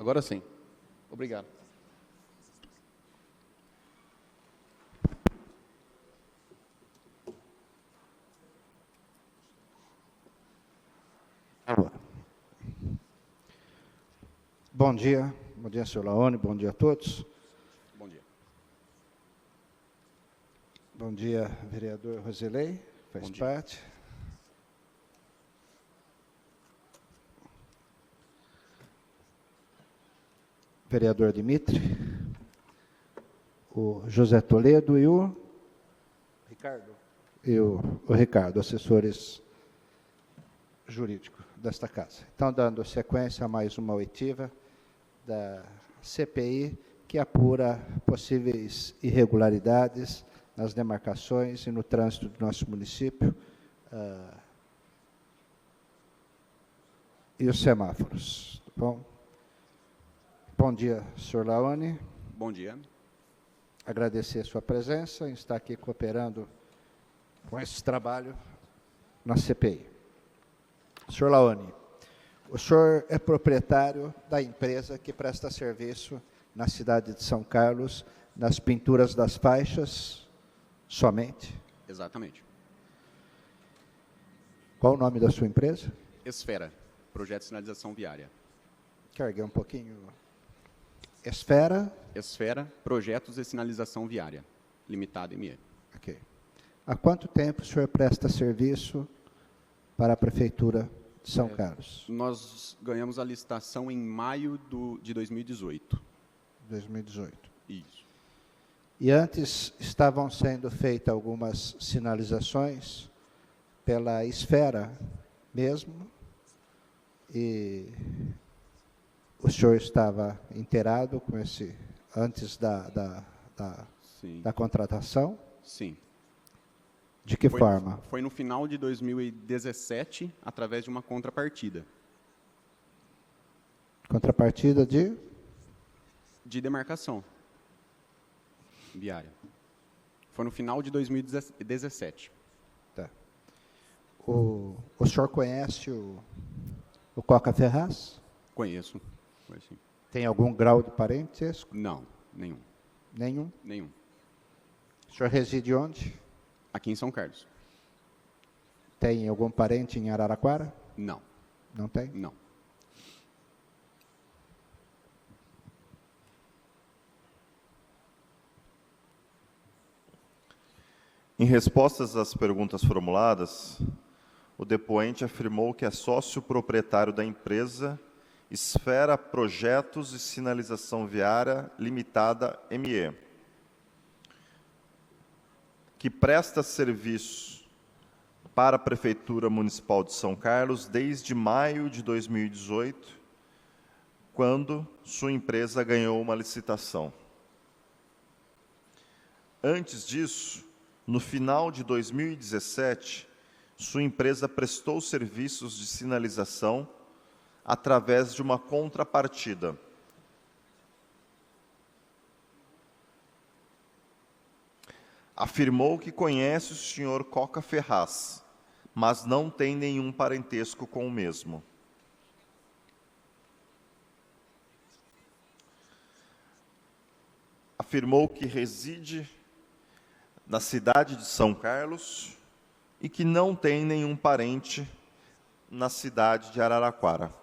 Agora sim. Obrigado. Bom dia, senhor Laone, bom dia a todos. Bom dia. Bom dia, vereador Rosilei, faz Bom dia. parte. Vereador Dimitri, o José Toledo e o Ricardo. O Ricardo, assessores jurídicos desta casa. Então, dando sequência a mais uma oitiva da CPI, que apura possíveis irregularidades nas demarcações e no trânsito do nosso município, e os semáforos. Tá bom? Bom dia, senhor Laone. Bom dia. Agradecer a sua presença em estar aqui cooperando com esse trabalho na CPI. Senhor Laone, o senhor é proprietário da empresa que presta serviço na cidade de São Carlos, nas pinturas das faixas, somente? Exatamente. Qual o nome da sua empresa? Esfera, projeto de sinalização viária. Quer erguer um pouquinho? Esfera? Esfera, projetos de sinalização viária, limitada ME. Ok. Há quanto tempo o senhor presta serviço para a Prefeitura de São Carlos? Nós ganhamos a licitação em maio de 2018. 2018. Isso. E antes estavam sendo feitas algumas sinalizações pela Esfera mesmo, e o senhor estava inteirado com esse, antes da contratação? Sim. De que forma? Foi no final de 2017, através de uma contrapartida. Contrapartida de? De demarcação viária. Foi no final de 2017. Tá. O senhor conhece o Coca Ferraz? Conheço. Tem algum grau de parentesco? Não, nenhum. Nenhum? Nenhum. O senhor reside onde? Aqui em São Carlos. Tem algum parente em Araraquara? Não. Não tem? Não. Em respostas às perguntas formuladas, o depoente afirmou que é sócio proprietário da empresa Esfera Projetos e Sinalização Viária Limitada ME, que presta serviço para a Prefeitura Municipal de São Carlos desde maio de 2018, quando sua empresa ganhou uma licitação. Antes disso, no final de 2017, sua empresa prestou serviços de sinalização através de uma contrapartida. Afirmou que conhece o senhor Coca Ferraz, mas não tem nenhum parentesco com o mesmo. Afirmou que reside na cidade de São Carlos e que não tem nenhum parente na cidade de Araraquara.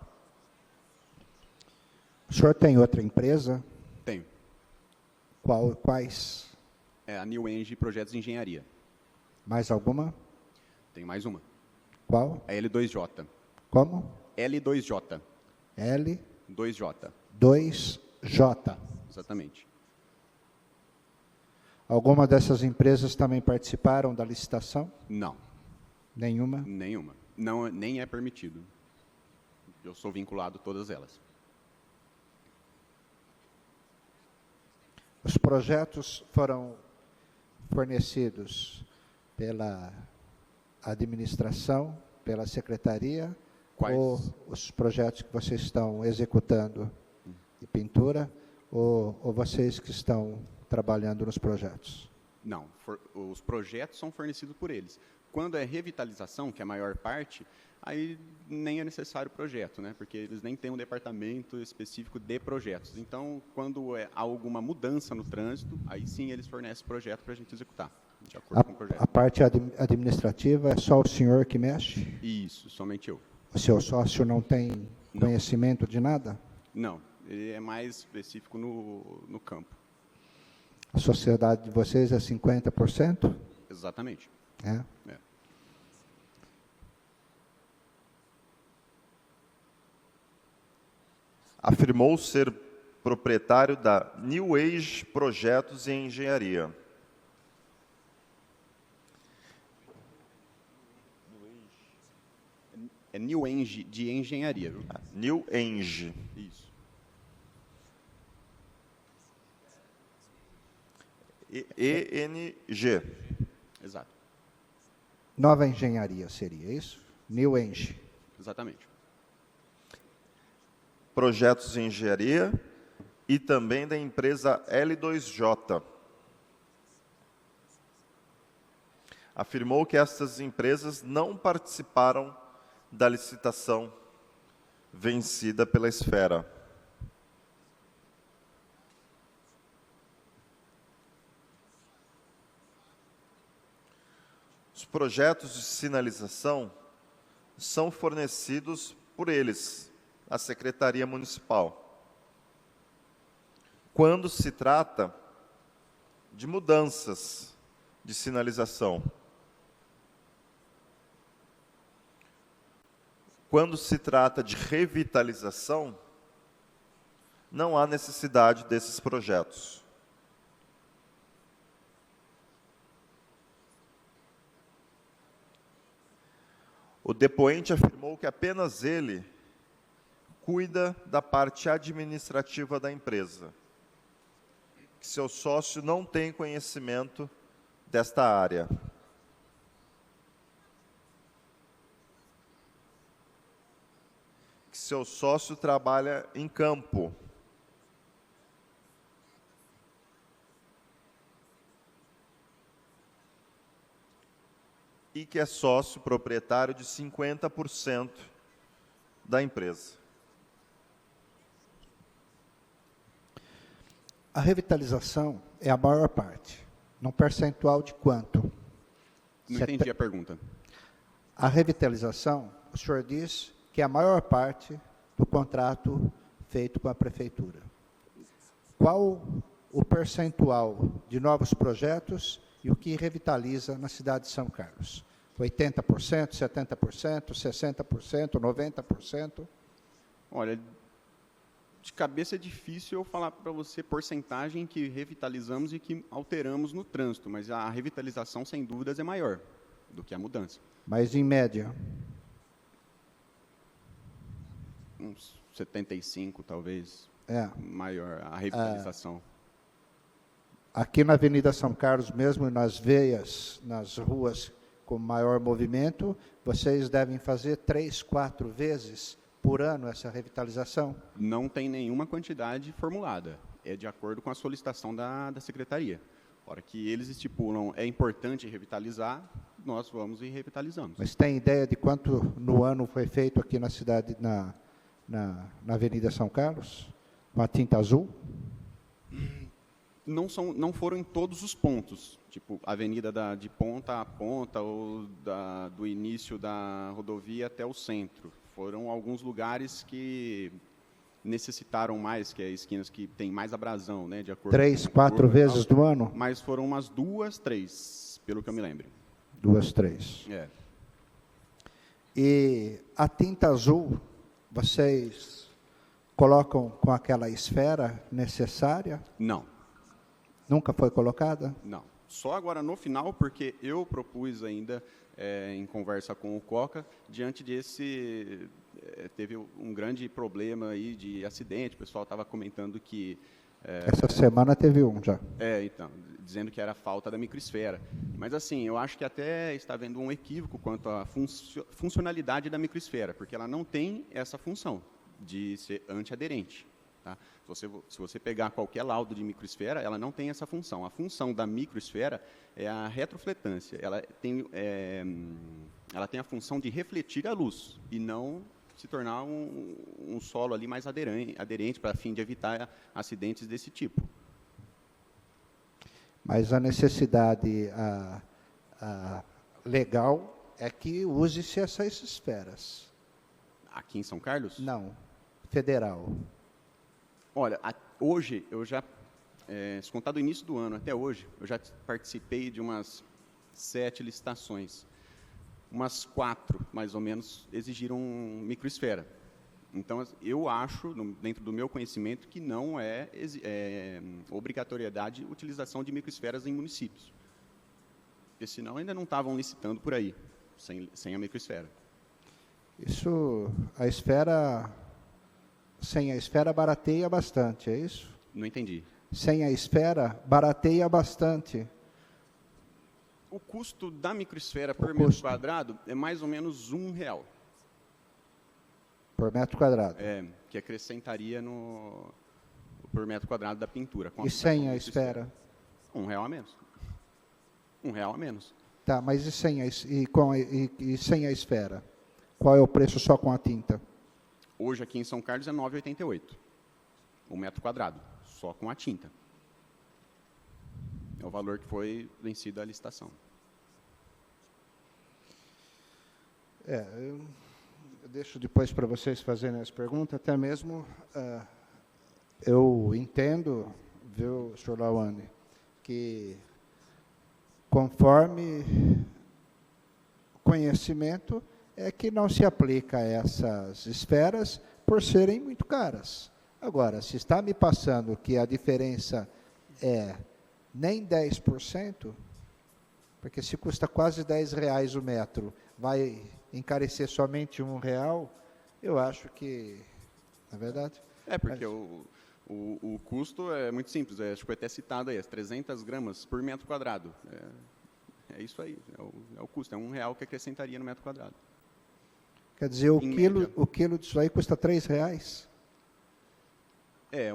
O senhor tem outra empresa? Tenho. Quais? É a New Eng Projetos de Engenharia. Mais alguma? Tem mais uma. Qual? A L2J. Como? L2J. L? 2J. 2J. Exatamente. Alguma dessas empresas também participaram da licitação? Não. Nenhuma? Nenhuma. Não, nem é permitido. Eu sou vinculado a todas elas. Os projetos foram fornecidos pela administração, pela secretaria? Quais? Ou os projetos que vocês estão executando de pintura, ou vocês que estão trabalhando nos projetos? Não, os projetos são fornecidos por eles. Quando é revitalização, que é a maior parte, aí nem é necessário projeto, né? Porque eles nem têm um departamento específico de projetos. Então, quando há alguma mudança no trânsito, aí sim eles fornecem projeto para a gente executar, de acordo com o projeto. A parte administrativa é só o senhor que mexe? Isso, somente eu. O seu sócio não tem conhecimento de nada? Não, ele é mais específico no campo. A sociedade de vocês é 50%? Exatamente. É? É. Afirmou ser proprietário da New Age Projetos e Engenharia. É New Eng de engenharia, viu? New Eng. Isso. ENG. Exato. Nova engenharia seria isso? New Eng. Exatamente. Projetos de Engenharia e também da empresa L2J. Afirmou que estas empresas não participaram da licitação vencida pela Esfera. Os projetos de sinalização são fornecidos por eles, a Secretaria Municipal. Quando se trata de mudanças de sinalização, quando se trata de revitalização, não há necessidade desses projetos. O depoente afirmou que apenas ele cuida da parte administrativa da empresa, que seu sócio não tem conhecimento desta área. Que seu sócio trabalha em campo. E que é sócio proprietário de 50% da empresa. A revitalização é a maior parte. Num percentual de quanto? Não entendi a pergunta. A revitalização, o senhor diz que é a maior parte do contrato feito com a prefeitura. Qual o percentual de novos projetos e o que revitaliza na cidade de São Carlos? 80%, 70%, 60%, 90%? Olha, de cabeça é difícil eu falar para você porcentagem que revitalizamos e que alteramos no trânsito, mas a revitalização, sem dúvidas, é maior do que a mudança. Mas, em média? Uns 75, talvez, maior a revitalização. Aqui na Avenida São Carlos, mesmo nas veias, nas ruas com maior movimento, vocês devem fazer 3, 4 vezes por ano essa revitalização? Não tem nenhuma quantidade formulada. É de acordo com a solicitação da secretaria. A hora que eles estipulam é importante revitalizar, nós vamos e revitalizamos. Mas tem ideia de quanto no ano foi feito aqui na cidade, na Avenida São Carlos? Com a tinta azul? Não foram em todos os pontos, tipo, a avenida de ponta a ponta, ou do início da rodovia até o centro. Foram alguns lugares que necessitaram mais, que é esquinas que tem mais abrasão, né, de acordo 3, com 4 vezes do ano? Mas foram umas 2, 3, pelo que eu me lembro. 2, 3. É. E a tinta azul, vocês colocam com aquela esfera necessária? Não. Nunca foi colocada? Não. Só agora no final, porque eu propus ainda, em conversa com o Coca, diante desse... teve um grande problema aí de acidente, o pessoal estava comentando que... Essa semana teve um já. Então, dizendo que era falta da microesfera. Mas, assim, eu acho que até está havendo um equívoco quanto à funcionalidade da microesfera, porque ela não tem essa função de ser antiaderente. Tá? Se você pegar qualquer laudo de microesfera, ela não tem essa função. A função da microesfera é a retrofletância. Ela tem ela tem a função de refletir a luz e não se tornar um solo ali mais aderente para fim de evitar acidentes desse tipo. Mas a necessidade legal é que use-se essas esferas. Aqui em São Carlos? Não, federal. Olha, hoje, eu já, se contar do início do ano até hoje, eu já participei de umas 7 licitações. Umas 4, mais ou menos, exigiram microesfera. Então, eu acho, dentro do meu conhecimento, que não é obrigatoriedade a utilização de microesferas em municípios. Porque senão ainda não estavam licitando por aí, sem a microesfera. Isso, sem a esfera barateia bastante, é isso? Não entendi. Sem a esfera barateia bastante. O custo da microesfera por metro quadrado é mais ou menos R$1. Por metro quadrado. Que acrescentaria por metro quadrado da pintura. E sem a esfera? R$1 a menos. R$1 a menos. Tá, mas e sem a esfera? Qual é o preço só com a tinta? Hoje aqui em São Carlos é R$ 9,88 o metro quadrado, só com a tinta. É o valor que foi vencida a licitação. Eu deixo depois para vocês fazerem as perguntas, até mesmo eu entendo, viu, Sr. Lawande, que conforme conhecimento é que não se aplica a essas esferas por serem muito caras. Agora, se está me passando que a diferença é nem 10%, porque se custa quase R$10 o metro, vai encarecer somente R$1, eu acho que, na verdade... Porque o custo é muito simples, acho que foi até citado aí, as 300 gramas por metro quadrado. É isso aí, é o custo, é R$1 que acrescentaria no metro quadrado. Quer dizer, o quilo disso aí custa R$3?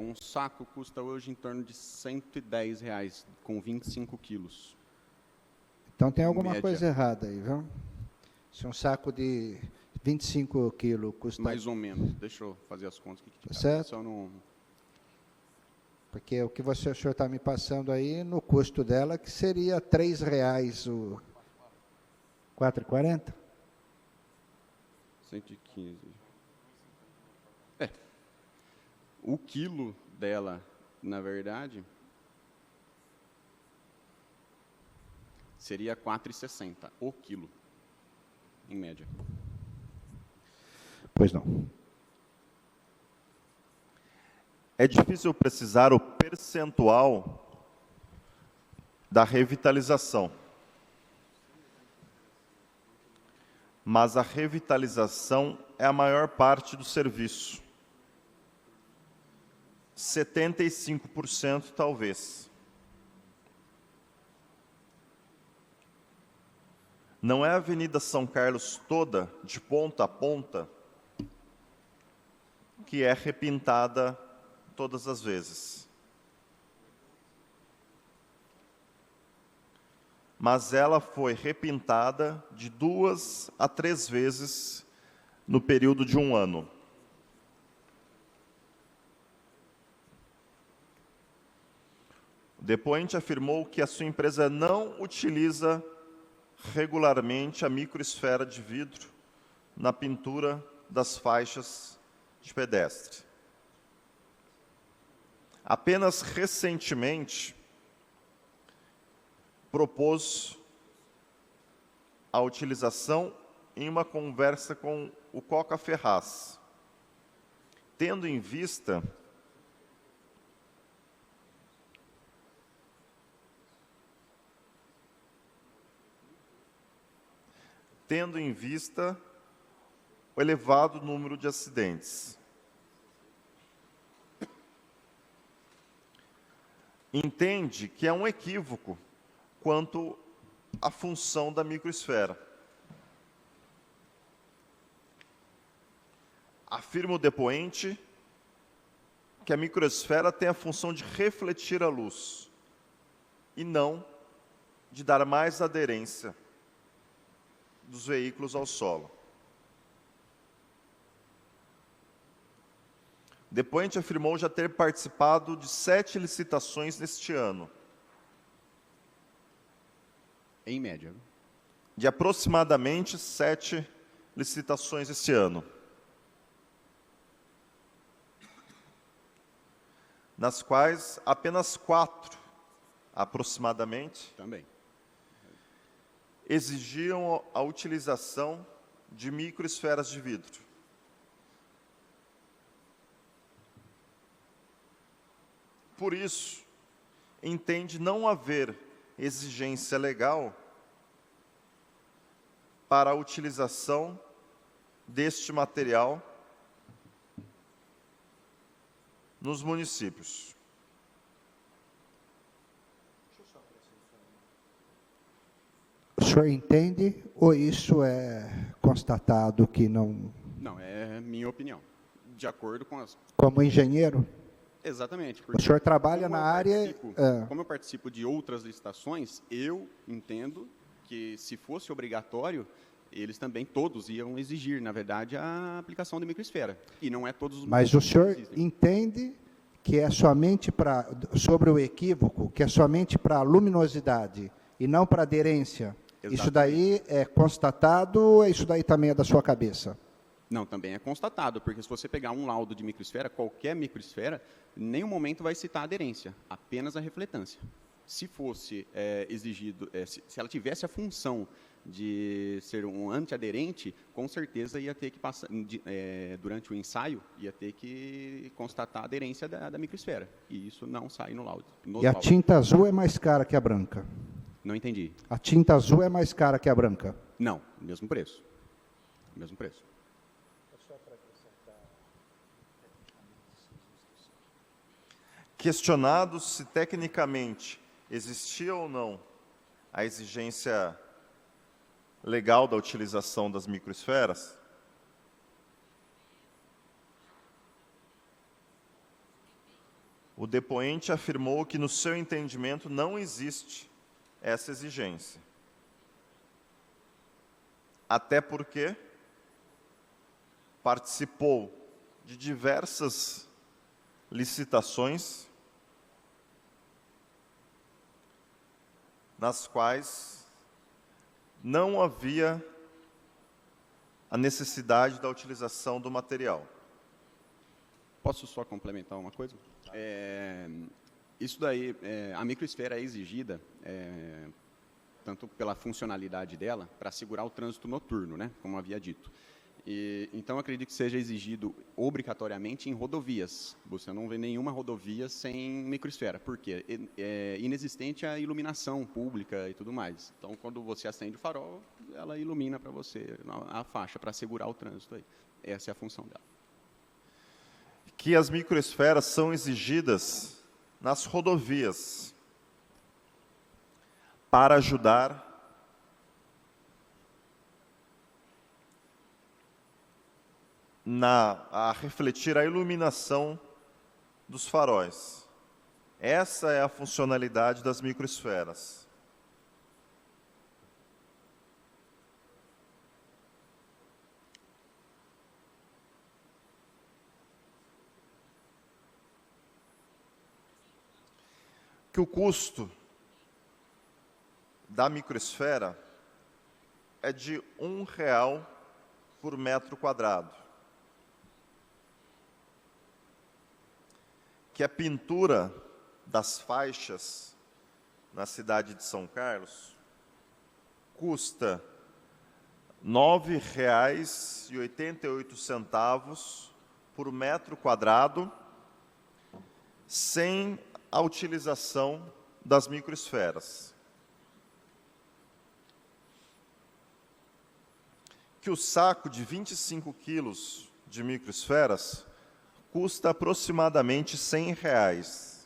Um saco custa hoje em torno de R$110, com 25 quilos. Então tem alguma coisa errada aí, viu? Se um saco de 25 quilos custa... Mais ou menos, deixa eu fazer as contas. Certo? Porque o que o senhor está me passando aí, no custo dela, que seria R$3 o... 4,40? 115. O quilo dela, na verdade, seria 4,60 o quilo, em média. Pois não. É difícil precisar o percentual da revitalização. Mas a revitalização é a maior parte do serviço. 75% talvez. Não é a Avenida São Carlos toda, de ponta a ponta, que é repintada todas as vezes. Mas ela foi repintada de 2 a 3 vezes no período de 1 ano. O depoente afirmou que a sua empresa não utiliza regularmente a microesfera de vidro na pintura das faixas de pedestre. Apenas recentemente propôs a utilização em uma conversa com o Coca Ferraz, tendo em vista o elevado número de acidentes. Entende que é um equívoco quanto à função da microesfera. Afirma o depoente que a microesfera tem a função de refletir a luz e não de dar mais aderência. dos veículos ao solo. O depoente afirmou já ter participado de 7 licitações neste ano, Em média. de aproximadamente 7 licitações este ano, nas quais apenas 4, aproximadamente, Também. exigiam a utilização de microesferas de vidro. Por isso, entende não haver exigência legal para a utilização deste material nos municípios. O senhor entende ou isso é constatado que não... Não, é minha opinião. De acordo com as... Como engenheiro? Exatamente. O senhor trabalha na área... Como eu participo de outras licitações, eu entendo que, se fosse obrigatório, eles também, todos, iam exigir, na verdade, a aplicação da microesfera. E não é todos os... Mas o senhor entende que é somente para... Sobre o equívoco, que é somente para a luminosidade e não para aderência. Exatamente. Isso daí é constatado ou isso daí também é da sua cabeça? Não, também é constatado, porque se você pegar um laudo de microesfera, qualquer microesfera, em nenhum momento vai citar aderência, apenas a refletância. Se fosse exigido, se ela tivesse a função de ser um antiaderente, com certeza ia ter que passar, durante o ensaio, ia ter que constatar a aderência da microesfera. E isso não sai no laudo. E a tinta azul é mais cara que a branca? Não entendi. A tinta azul é mais cara que a branca? Não, mesmo preço. Mesmo preço. Questionado se tecnicamente existia ou não a exigência legal da utilização das microesferas, o depoente afirmou que, no seu entendimento, não existe essa exigência. Até porque participou de diversas licitações nas quais não havia a necessidade da utilização do material. Posso só complementar uma coisa? Isso daí, a microesfera é exigida, tanto pela funcionalidade dela, para assegurar o trânsito noturno, né, como havia dito. Então, acredito que seja exigido obrigatoriamente em rodovias. Você não vê nenhuma rodovia sem microesfera, porque é inexistente a iluminação pública e tudo mais. Então, quando você acende o farol, ela ilumina para você a faixa, para assegurar o trânsito aí. Essa é a função dela. Que as microesferas são exigidas nas rodovias para ajudar a refletir a iluminação dos faróis. Essa é a funcionalidade das microesferas. Que o custo da microesfera é de R$1 por metro quadrado. Que a pintura das faixas na cidade de São Carlos custa R$ 9,88 por metro quadrado, sem a utilização das microesferas. Que o saco de 25 quilos de microesferas custa aproximadamente R$100.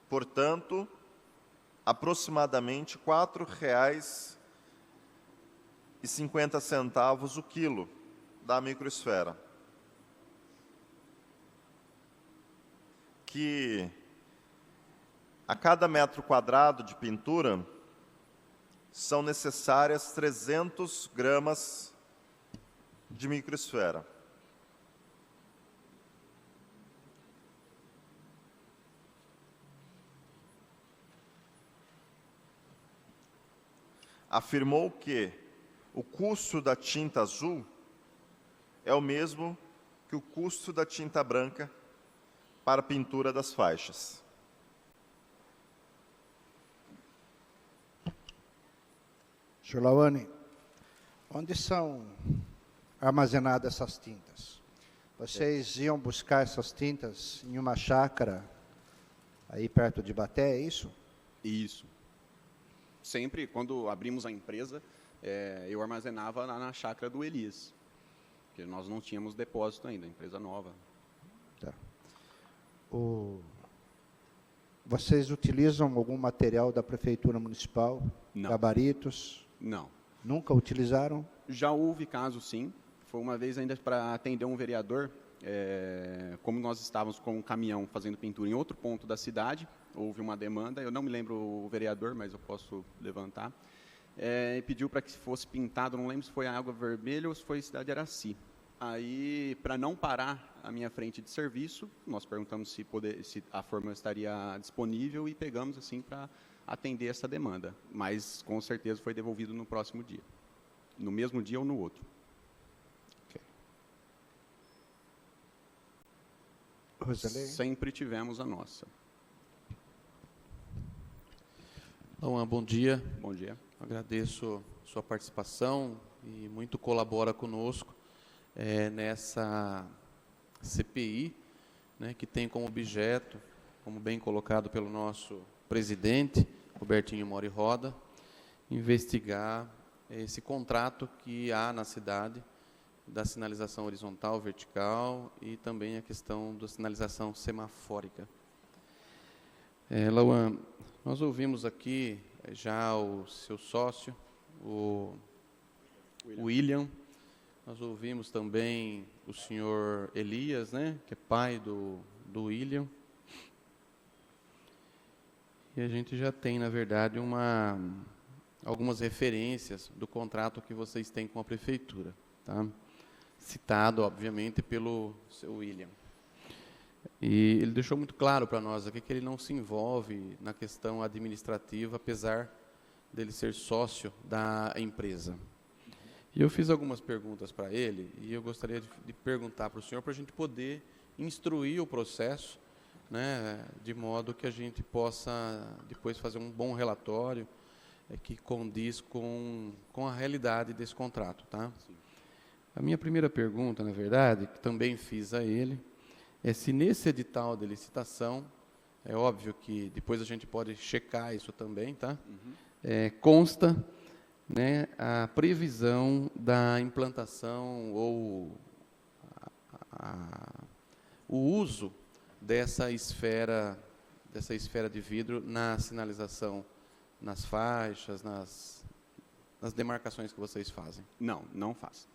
Portanto, aproximadamente R$ 4,50 o quilo da microesfera. Que A cada metro quadrado de pintura, são necessárias 300 gramas de microesfera. Afirmou que o custo da tinta azul é o mesmo que o custo da tinta branca para a pintura das faixas. Senhor Lauane, onde são armazenadas essas tintas? Vocês iam buscar essas tintas em uma chácara aí perto de Baté, é isso? Isso. Sempre, quando abrimos a empresa, eu armazenava na chácara do Elias, porque nós não tínhamos depósito ainda, empresa nova. Tá. Vocês utilizam algum material da Prefeitura Municipal? Não. Gabaritos? Não. Nunca utilizaram? Já houve caso, sim. Foi uma vez ainda para atender um vereador, como nós estávamos com um caminhão fazendo pintura em outro ponto da cidade, houve uma demanda, eu não me lembro o vereador, mas eu posso levantar, e pediu para que fosse pintado, não lembro se foi a Água Vermelha ou se foi a Cidade de Araci. Aí, para não parar a minha frente de serviço, nós perguntamos se a forma estaria disponível e pegamos assim para atender essa demanda, mas com certeza foi devolvido no próximo dia, no mesmo dia ou no outro. Rosalei? Sempre tivemos a nossa. Então, bom dia. Bom dia. Agradeço sua participação e muito colabora conosco nessa CPI, né, que tem como objeto, como bem colocado pelo nosso presidente, Robertinho Mori Roda, investigar esse contrato que há na cidade da sinalização horizontal, vertical e também a questão da sinalização semafórica. Lauane, nós ouvimos aqui já o seu sócio, o William. Nós ouvimos também o senhor Elias, né, que é pai do William. E a gente já tem, na verdade, algumas referências do contrato que vocês têm com a prefeitura, tá? Citado, obviamente, pelo seu William. E ele deixou muito claro para nós aqui que ele não se envolve na questão administrativa, apesar dele ser sócio da empresa. E eu fiz algumas perguntas para ele, e eu gostaria de perguntar para o senhor, para a gente poder instruir o processo, né, de modo que a gente possa depois fazer um bom relatório que condiz com a realidade desse contrato. Tá? Sim. A minha primeira pergunta, na verdade, que também fiz a ele, é se nesse edital de licitação, é óbvio que depois a gente pode checar isso também, tá? Consta, né, a previsão da implantação ou o uso dessa esfera de vidro na sinalização, nas faixas, nas demarcações que vocês fazem. Não, não faz.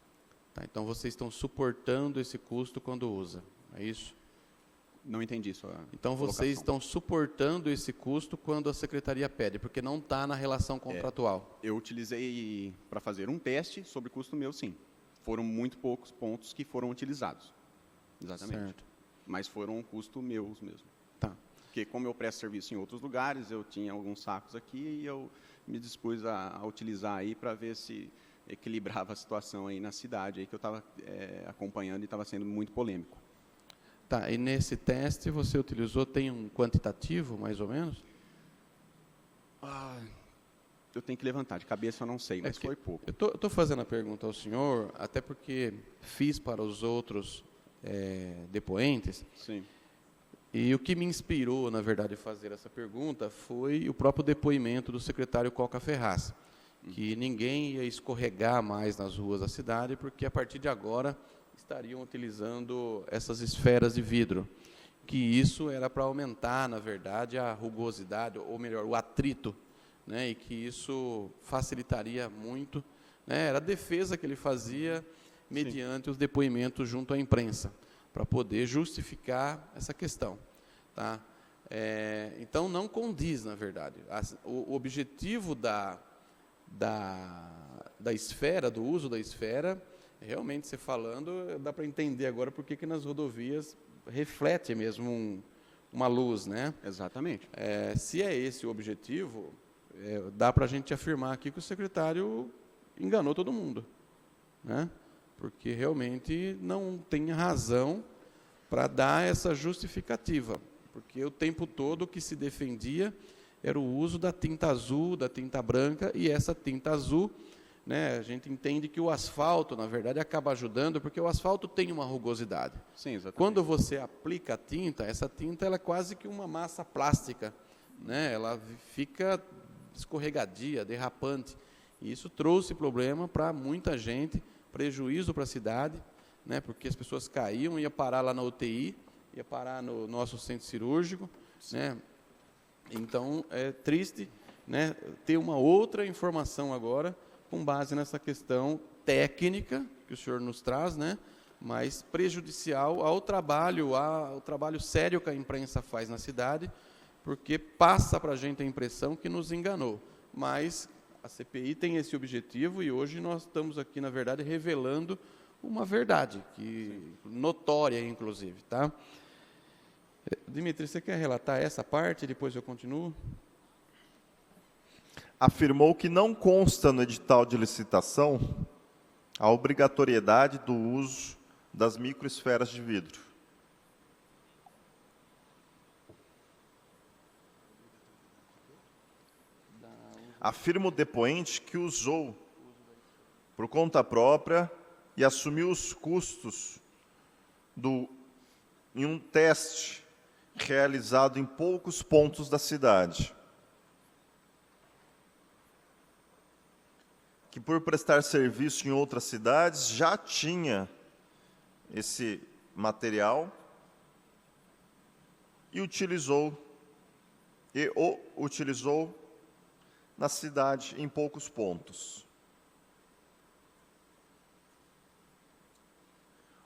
Tá, então, vocês estão suportando esse custo quando usa, é isso? Não entendi sua Então, vocês estão suportando esse custo quando a secretaria pede, porque não está na relação contratual. Eu utilizei para fazer um teste sobre custo meu, sim. Foram muito poucos pontos que foram utilizados. Exatamente. Certo. Mas foram um custo meus mesmo. Tá. Porque como eu presto serviço em outros lugares, eu tinha alguns sacos aqui e eu me dispus a utilizar aí para ver se equilibrava a situação aí na cidade, aí que eu estava acompanhando e estava sendo muito polêmico. Tá, e nesse teste você utilizou, tem um quantitativo, mais ou menos? Eu tenho que levantar, de cabeça eu não sei, mas foi pouco. Eu estou fazendo a pergunta ao senhor, até porque fiz para os outros depoentes. Sim. E o que me inspirou, na verdade, a fazer essa pergunta foi o próprio depoimento do secretário Coca Ferraz, que ninguém ia escorregar mais nas ruas da cidade, porque a partir de agora estariam utilizando essas esferas de vidro, que isso era para aumentar, na verdade, a rugosidade, ou melhor, o atrito, né, e que isso facilitaria muito, né, era a defesa que ele fazia mediante Sim. os depoimentos junto à imprensa, para poder justificar essa questão. Tá? Então, não condiz, na verdade. O objetivo da esfera, do uso da esfera, realmente, você falando, dá para entender agora por que nas rodovias reflete mesmo uma luz, né? Exatamente. Se é esse o objetivo, dá para a gente afirmar aqui que o secretário enganou todo mundo, né? Porque realmente não tem razão para dar essa justificativa, porque o tempo todo o que se defendia era o uso da tinta azul, da tinta branca, e essa tinta azul, né, a gente entende que o asfalto, na verdade, acaba ajudando, porque o asfalto tem uma rugosidade. Sim, exatamente. Quando você aplica a tinta, essa tinta ela é quase que uma massa plástica, né? Ela fica escorregadia, derrapante. E isso trouxe problema para muita gente, prejuízo para a cidade, né? Porque as pessoas caíam, ia parar lá na UTI, ia parar no nosso centro cirúrgico, né? Então, é triste, né, ter uma outra informação agora, com base nessa questão técnica que o senhor nos traz, né, mas prejudicial ao trabalho sério que a imprensa faz na cidade, porque passa para a gente a impressão que nos enganou. Mas a CPI tem esse objetivo e hoje nós estamos aqui, na verdade, revelando uma verdade, notória, inclusive. Tá? Dimitri, você quer relatar essa parte e depois eu continuo? Afirmou que não consta no edital de licitação a obrigatoriedade do uso das microesferas de vidro. Afirma o depoente que usou por conta própria e assumiu os custos em um teste realizado em poucos pontos da cidade, que por prestar serviço em outras cidades já tinha esse material e o utilizou na cidade em poucos pontos.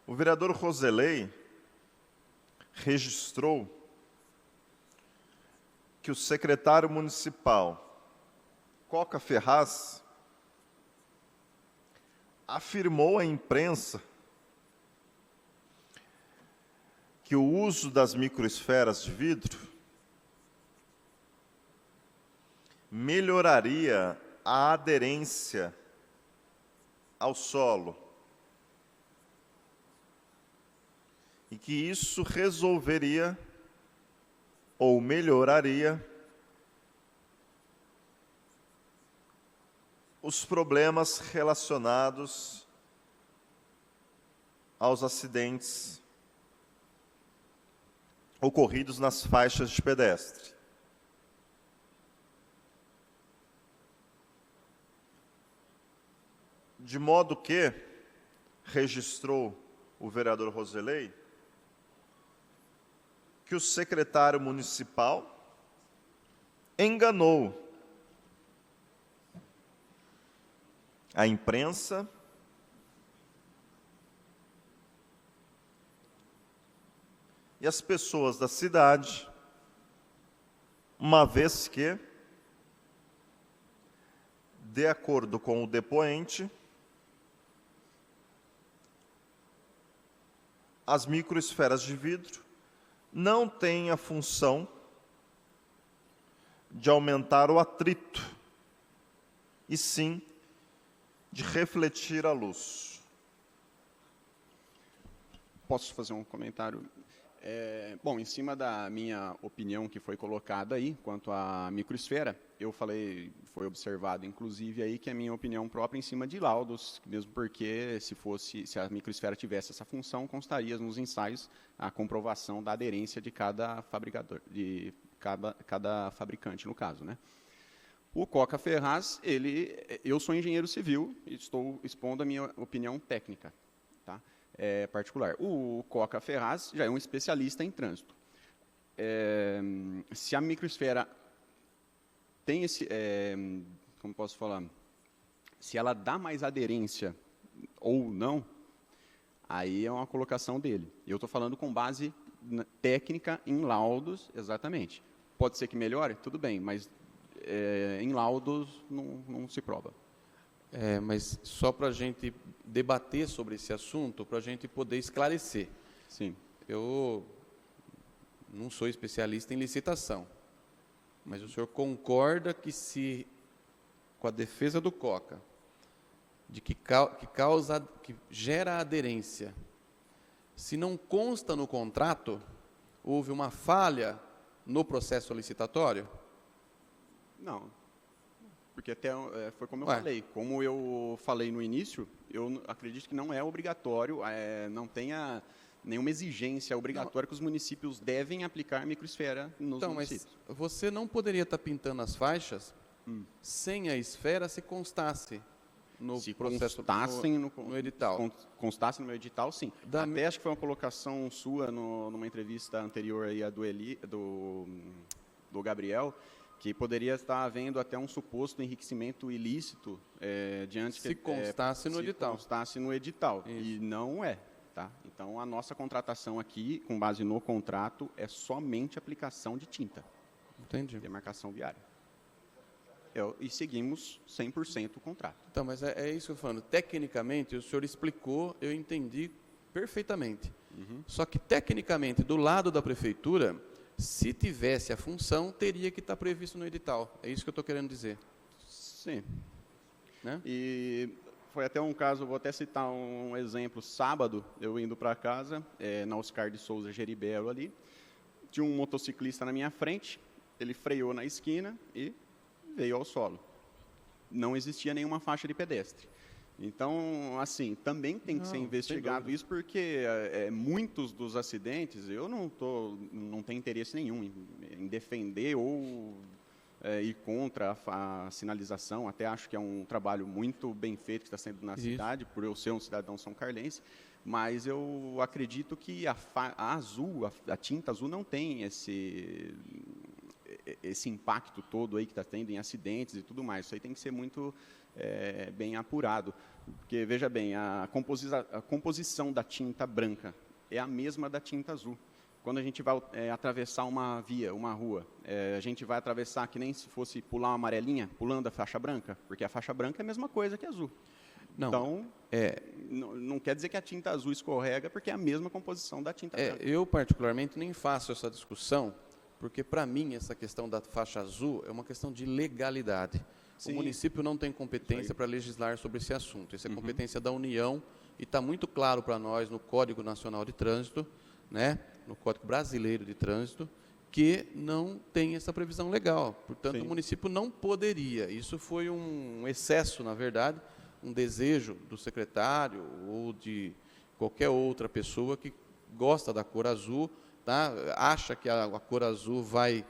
O vereador Roselei registrou que o secretário municipal Coca Ferraz afirmou à imprensa que o uso das microesferas de vidro melhoraria a aderência ao solo e que isso resolveria ou melhoraria os problemas relacionados aos acidentes ocorridos nas faixas de pedestre. De modo que, registrou o vereador Roselei, que o secretário municipal enganou a imprensa e as pessoas da cidade, uma vez que, de acordo com o depoente, as microesferas de vidro não têm a função de aumentar o atrito, e sim de refletir a luz. Posso fazer um comentário? Bom, em cima da minha opinião que foi colocada aí, quanto à microesfera, eu falei, foi observado inclusive aí que a minha opinião própria em cima de laudos, mesmo porque se a microesfera tivesse essa função, constaria nos ensaios a comprovação da aderência de cada fabricador, de cada fabricante no caso, né? O Coca Ferraz, eu sou engenheiro civil e estou expondo a minha opinião técnica, tá? Particular. O Coca Ferraz já é um especialista em trânsito. Se a microesfera tem esse, como posso falar, se ela dá mais aderência ou não, aí é uma colocação dele. Eu estou falando com base técnica em laudos, exatamente. Pode ser que melhore? Tudo bem, mas em laudos não se prova. Mas só para a gente debater sobre esse assunto, para a gente poder esclarecer. Sim. Eu não sou especialista em licitação, mas o senhor concorda que se, com a defesa do COCA, de que gera aderência, se não consta no contrato, houve uma falha no processo licitatório? Não, porque até foi como eu falei. Como eu falei no início, eu acredito que não é obrigatório, não tenha nenhuma exigência obrigatória que os municípios devem aplicar a microesfera nos municípios. Mas você não poderia estar pintando as faixas sem a esfera se constasse no processo, no edital. Constasse no meu edital, sim. Até acho que foi uma colocação sua numa entrevista anterior aí do Gabriel, que poderia estar havendo até um suposto enriquecimento ilícito se constasse no edital. Constasse no edital. Isso. E não é. Tá? Então, a nossa contratação aqui, com base no contrato, é somente aplicação de tinta. Entendi. Demarcação viária. E seguimos 100% o contrato. Então, mas é isso que eu estou falando. Tecnicamente, o senhor explicou, eu entendi perfeitamente. Só que, tecnicamente, do lado da prefeitura, se tivesse a função, teria que estar previsto no edital. É isso que eu estou querendo dizer. Sim. Né? E foi até um caso, vou até citar um exemplo. Sábado, eu indo para casa, na Oscar de Souza Geribelo ali, tinha um motociclista na minha frente, ele freou na esquina e veio ao solo. Não existia nenhuma faixa de pedestre. Então, assim, também tem que ser investigado isso, porque muitos dos acidentes, eu não tenho interesse nenhum em defender ou ir contra a sinalização. Até acho que é um trabalho muito bem feito que está sendo na cidade, por eu ser um cidadão são-carlense, mas eu acredito que a tinta azul não tem esse impacto todo aí que está tendo em acidentes e tudo mais. Isso aí tem que ser muito bem apurado. Porque, veja bem, a composição da tinta branca é a mesma da tinta azul. Quando a gente vai atravessar uma via, uma rua, a gente vai atravessar que nem se fosse pular uma amarelinha, pulando a faixa branca, porque a faixa branca é a mesma coisa que azul. Não, então, não quer dizer que a tinta azul escorrega, porque é a mesma composição da tinta branca. Eu, particularmente, nem faço essa discussão, porque, para mim, essa questão da faixa azul é uma questão de legalidade. Sim. O município não tem competência para legislar sobre esse assunto. Isso é competência da União e está muito claro para nós no Código Nacional de Trânsito, né, no Código Brasileiro de Trânsito, que não tem essa previsão legal. Portanto, o município não poderia. Isso foi um excesso, na verdade, um desejo do secretário ou de qualquer outra pessoa que gosta da cor azul, tá? Acha que a cor azul vai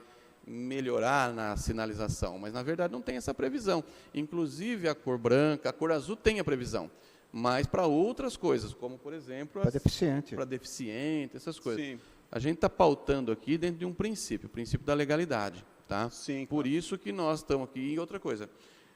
melhorar na sinalização, mas na verdade não tem essa previsão. Inclusive a cor branca, a cor azul tem a previsão, mas para outras coisas, como por exemplo para deficiente, essas coisas. Sim. A gente está pautando aqui dentro de um princípio, o princípio da legalidade, tá? Sim, por isso que nós estamos aqui. E outra coisa,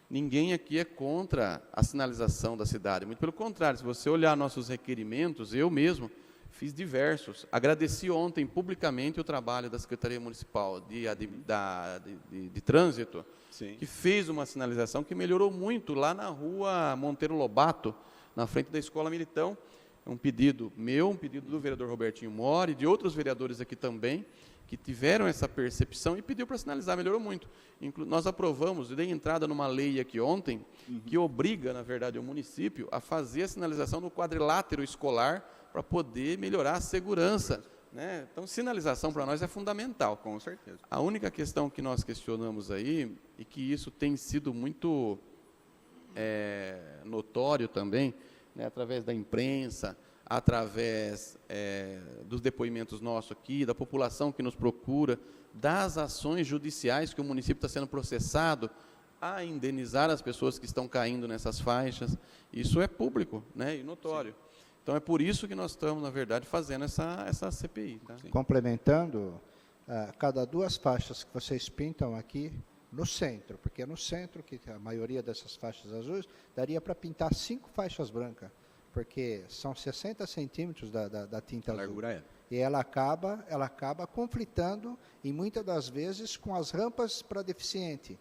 ninguém aqui é contra a sinalização da cidade, muito pelo contrário. Se você olhar nossos requerimentos, eu mesmo fiz diversos. Agradeci ontem publicamente o trabalho da Secretaria Municipal de Trânsito, sim, que fez uma sinalização que melhorou muito lá na rua Monteiro Lobato, na frente da Escola Militão. É um pedido meu, um pedido do vereador Robertinho Mori, de outros vereadores aqui também, que tiveram essa percepção e pediu para sinalizar, melhorou muito. Nós aprovamos, dei entrada numa lei aqui ontem, que obriga, na verdade, o município a fazer a sinalização no quadrilátero escolar para poder melhorar a segurança, né? Então, sinalização para nós é fundamental. Com certeza. A única questão que nós questionamos aí, e que isso tem sido muito notório também, né, através da imprensa, através dos depoimentos nossos aqui, da população que nos procura, das ações judiciais que o município está sendo processado a indenizar as pessoas que estão caindo nessas faixas. Isso é público, né, e notório. Sim. Então, é por isso que nós estamos, na verdade, fazendo essa CPI. Tá? Complementando, cada 2 faixas que vocês pintam aqui no centro, porque é no centro que a maioria dessas faixas azuis, daria para pintar 5 faixas brancas, porque são 60 centímetros da tinta azul. A largura é. E ela acaba conflitando, e muitas das vezes, com as rampas para deficiente.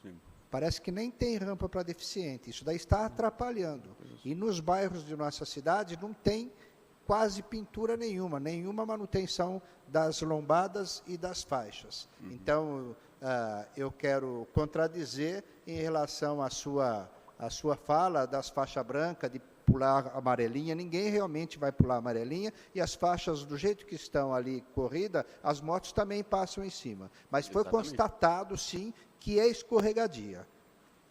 Sim. Parece que nem tem rampa para deficiente. Isso daí está atrapalhando. E nos bairros de nossa cidade não tem quase pintura nenhuma manutenção das lombadas e das faixas. Então, eu quero contradizer em relação à sua fala das faixas brancas, de pular amarelinha. Ninguém realmente vai pular amarelinha, e as faixas, do jeito que estão ali corrida, as motos também passam em cima. Mas foi constatado, sim, que é escorregadia.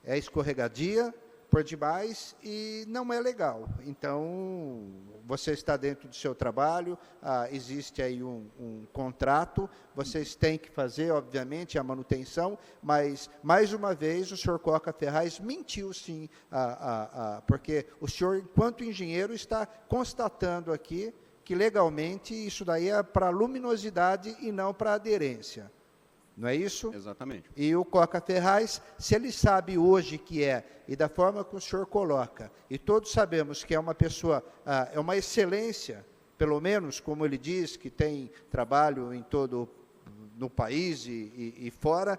É escorregadia por demais e não é legal. Então, você está dentro do seu trabalho, existe aí um contrato, vocês têm que fazer, obviamente, a manutenção, mas, mais uma vez, o senhor Coca Ferraz mentiu, sim, porque o senhor, enquanto engenheiro, está constatando aqui que, legalmente, isso daí é para luminosidade e não para aderência. Não é isso? Exatamente. E o Coca Ferraz, se ele sabe hoje que e da forma que o senhor coloca, e todos sabemos que é uma pessoa, é uma excelência, pelo menos, como ele diz, que tem trabalho em todo no país e fora,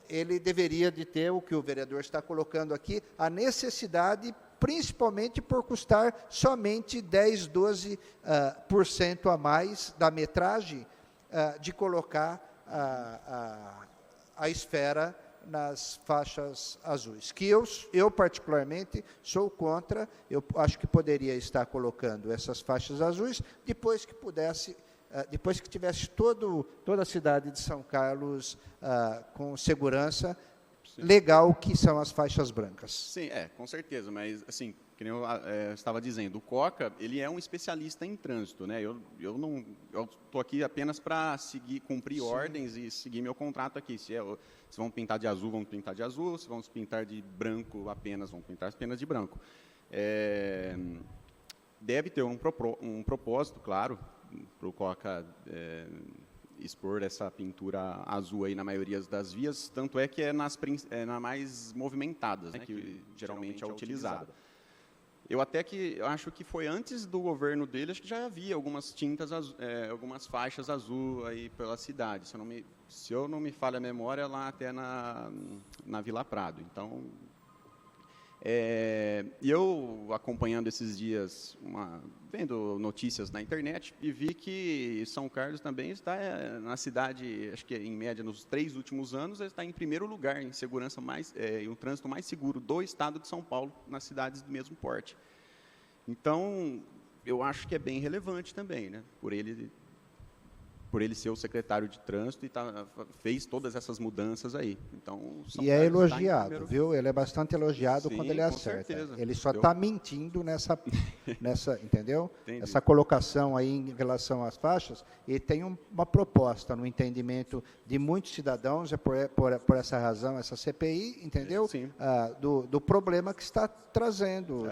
ele deveria de ter o que o vereador está colocando aqui, a necessidade, principalmente por custar somente 10, 12% a mais da metragem, de colocar a esfera nas faixas azuis, que eu particularmente sou contra. Eu acho que poderia estar colocando essas faixas azuis depois que tivesse toda a cidade de São Carlos com segurança. Sim. Legal, que são as faixas brancas. Sim, com certeza, mas assim, que nem eu estava dizendo, o Coca, ele é um especialista em trânsito, né? Eu estou aqui apenas para cumprir ordens e seguir meu contrato aqui. Se vão pintar de azul, vamos pintar de azul. Se vamos pintar de branco apenas, vamos pintar apenas de branco. Deve ter um propósito, claro, para o Coca expor essa pintura azul aí na maioria das vias, tanto é que é nas mais movimentadas, né, que geralmente é utilizada. Eu acho que foi antes do governo dele, acho que já havia algumas tintas, algumas faixas azul aí pela cidade. Se eu não me falha a memória, lá até na Vila Prado. Então, e eu acompanhando esses dias, vendo notícias na internet, e vi que São Carlos também está na cidade, acho que em média nos 3 últimos anos, está em primeiro lugar em segurança um trânsito mais seguro do estado de São Paulo, nas cidades do mesmo porte. Então, eu acho que é bem relevante também, né? Por ele ser o secretário de trânsito e fez todas essas mudanças aí. Então, e é elogiado, viu? Ele é bastante elogiado. Sim, quando ele acerta. Certeza. Ele só está mentindo nessa entendeu? Entendi. Essa colocação aí em relação às faixas, e tem uma proposta no entendimento de muitos cidadãos, por essa razão, essa CPI, entendeu? Sim. Do problema que está trazendo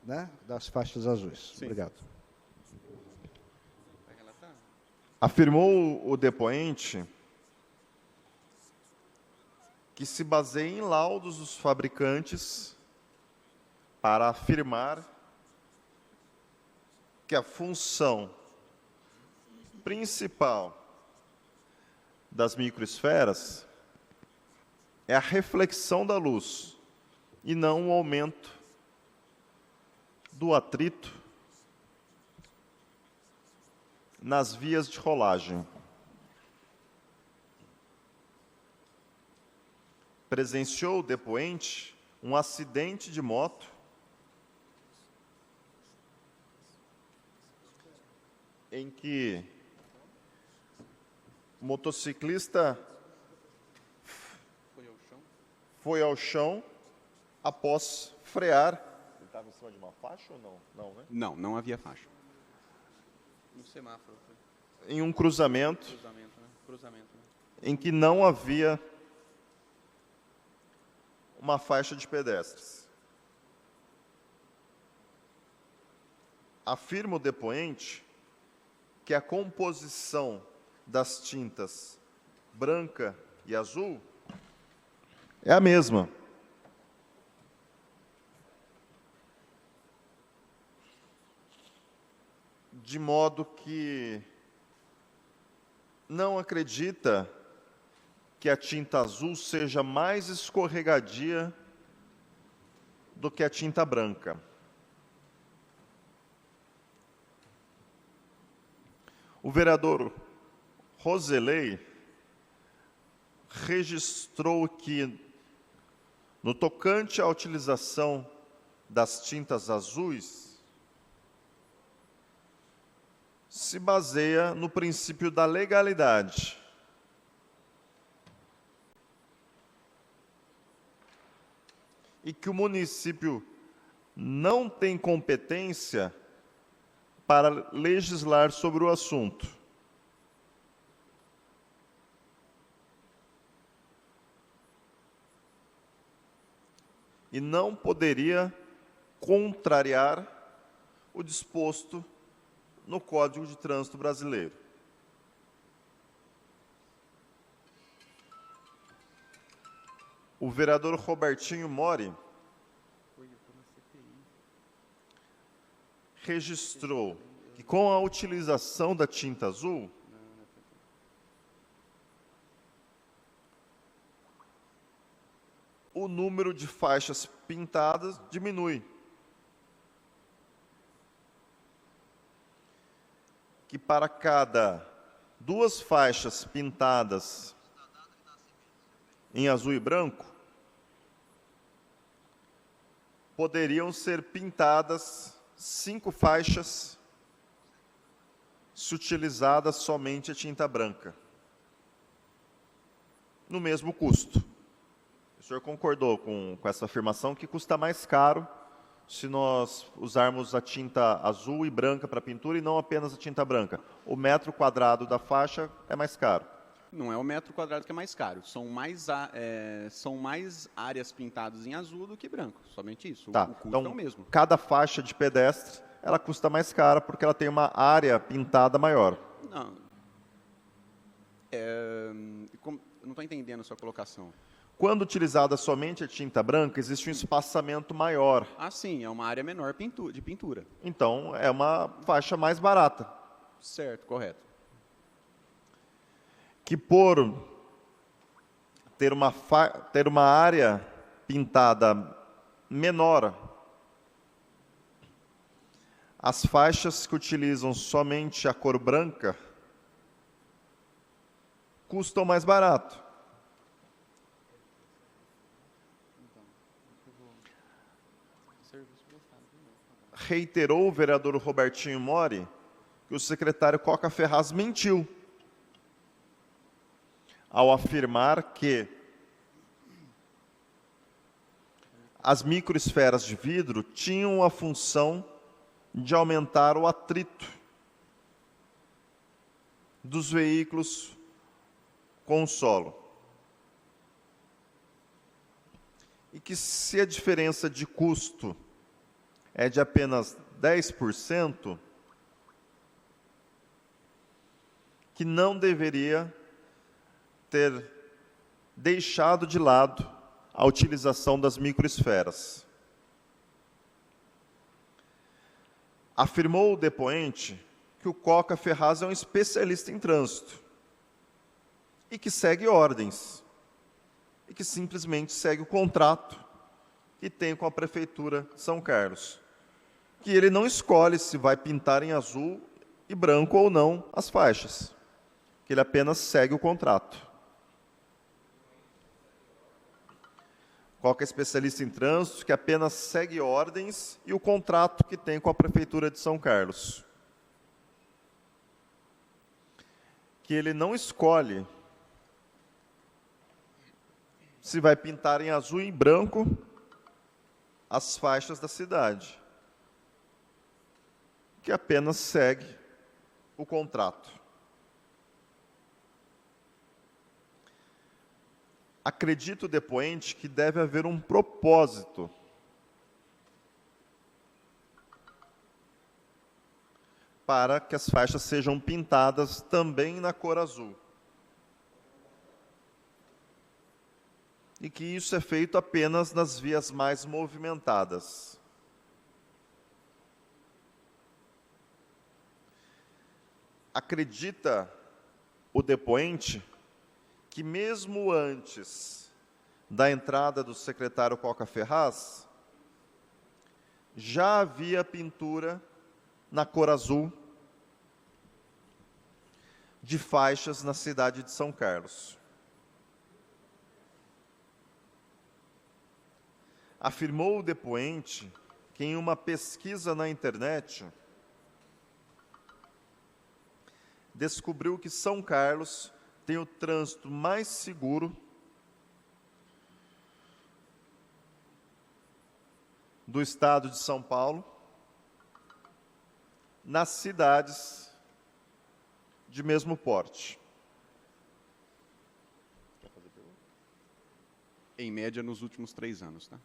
né, das faixas azuis. Sim. Obrigado. Afirmou o depoente que se baseia em laudos dos fabricantes para afirmar que a função principal das microesferas é a reflexão da luz e não o aumento do atrito nas vias de rolagem. Presenciou o depoente um acidente de moto em que o motociclista foi ao chão após frear. Ele estava em cima de uma faixa ou não? Não, né? Não havia faixa. No semáforo. Em um cruzamento, né? Em que não havia uma faixa de pedestres. Afirma o depoente que a composição das tintas branca e azul é a mesma. de modo que não acredita que a tinta azul seja mais escorregadia do que a tinta branca. O vereador Roselei registrou que, no tocante à utilização das tintas azuis, se baseia no princípio da legalidade. E que o município não tem competência para legislar sobre o assunto. E não poderia contrariar o disposto no Código de Trânsito Brasileiro. O vereador Robertinho Mori registrou que, com a utilização da tinta azul, o número de faixas pintadas diminui. Que para cada 2 faixas pintadas em azul e branco, poderiam ser pintadas 5 faixas se utilizadas somente a tinta branca, no mesmo custo. O senhor concordou com essa afirmação que custa mais caro se nós usarmos a tinta azul e branca para pintura e não apenas a tinta branca? O metro quadrado da faixa é mais caro. Não é o metro quadrado que é mais caro. São mais áreas pintadas em azul do que branco. Somente isso. Tá. O custo Então, é o mesmo. cada faixa de pedestre, ela custa mais cara porque ela tem uma área pintada maior. Não. Eu não estou entendendo a sua colocação. Quando utilizada somente a tinta branca, existe um espaçamento maior. Ah, sim. É uma área menor de pintura. Então, é uma faixa mais barata. Certo, correto. Que por ter uma área pintada menor, as faixas que utilizam somente a cor branca custam mais barato. Reiterou o vereador Robertinho Mori que o secretário Coca Ferraz mentiu ao afirmar que as microesferas de vidro tinham a função de aumentar o atrito dos veículos com o solo. E que, se a diferença de custo é de apenas 10%, que não deveria ter deixado de lado a utilização das microesferas. Afirmou o depoente que o Coca Ferraz é um especialista em trânsito e que segue ordens e que simplesmente segue o contrato que tem com a Prefeitura de São Carlos, que ele não escolhe se vai pintar em azul e branco ou não as faixas, que ele apenas segue o contrato. Coca é especialista em trânsito, que apenas segue ordens e o contrato que tem com a Prefeitura de São Carlos. Que ele não escolhe se vai pintar em azul e em branco as faixas da cidade, que apenas segue o contrato. Acredita o depoente que deve haver um propósito para que as faixas sejam pintadas também na cor azul. E que isso é feito apenas nas vias mais movimentadas. acredita o depoente que mesmo antes da entrada do secretário Coca Ferraz, já havia pintura na cor azul de faixas na cidade de São Carlos. Afirmou o depoente que em uma pesquisa na internet descobriu que São Carlos tem o trânsito mais seguro do estado de São Paulo, nas cidades de mesmo porte. Em média, nos últimos 3 anos, tá?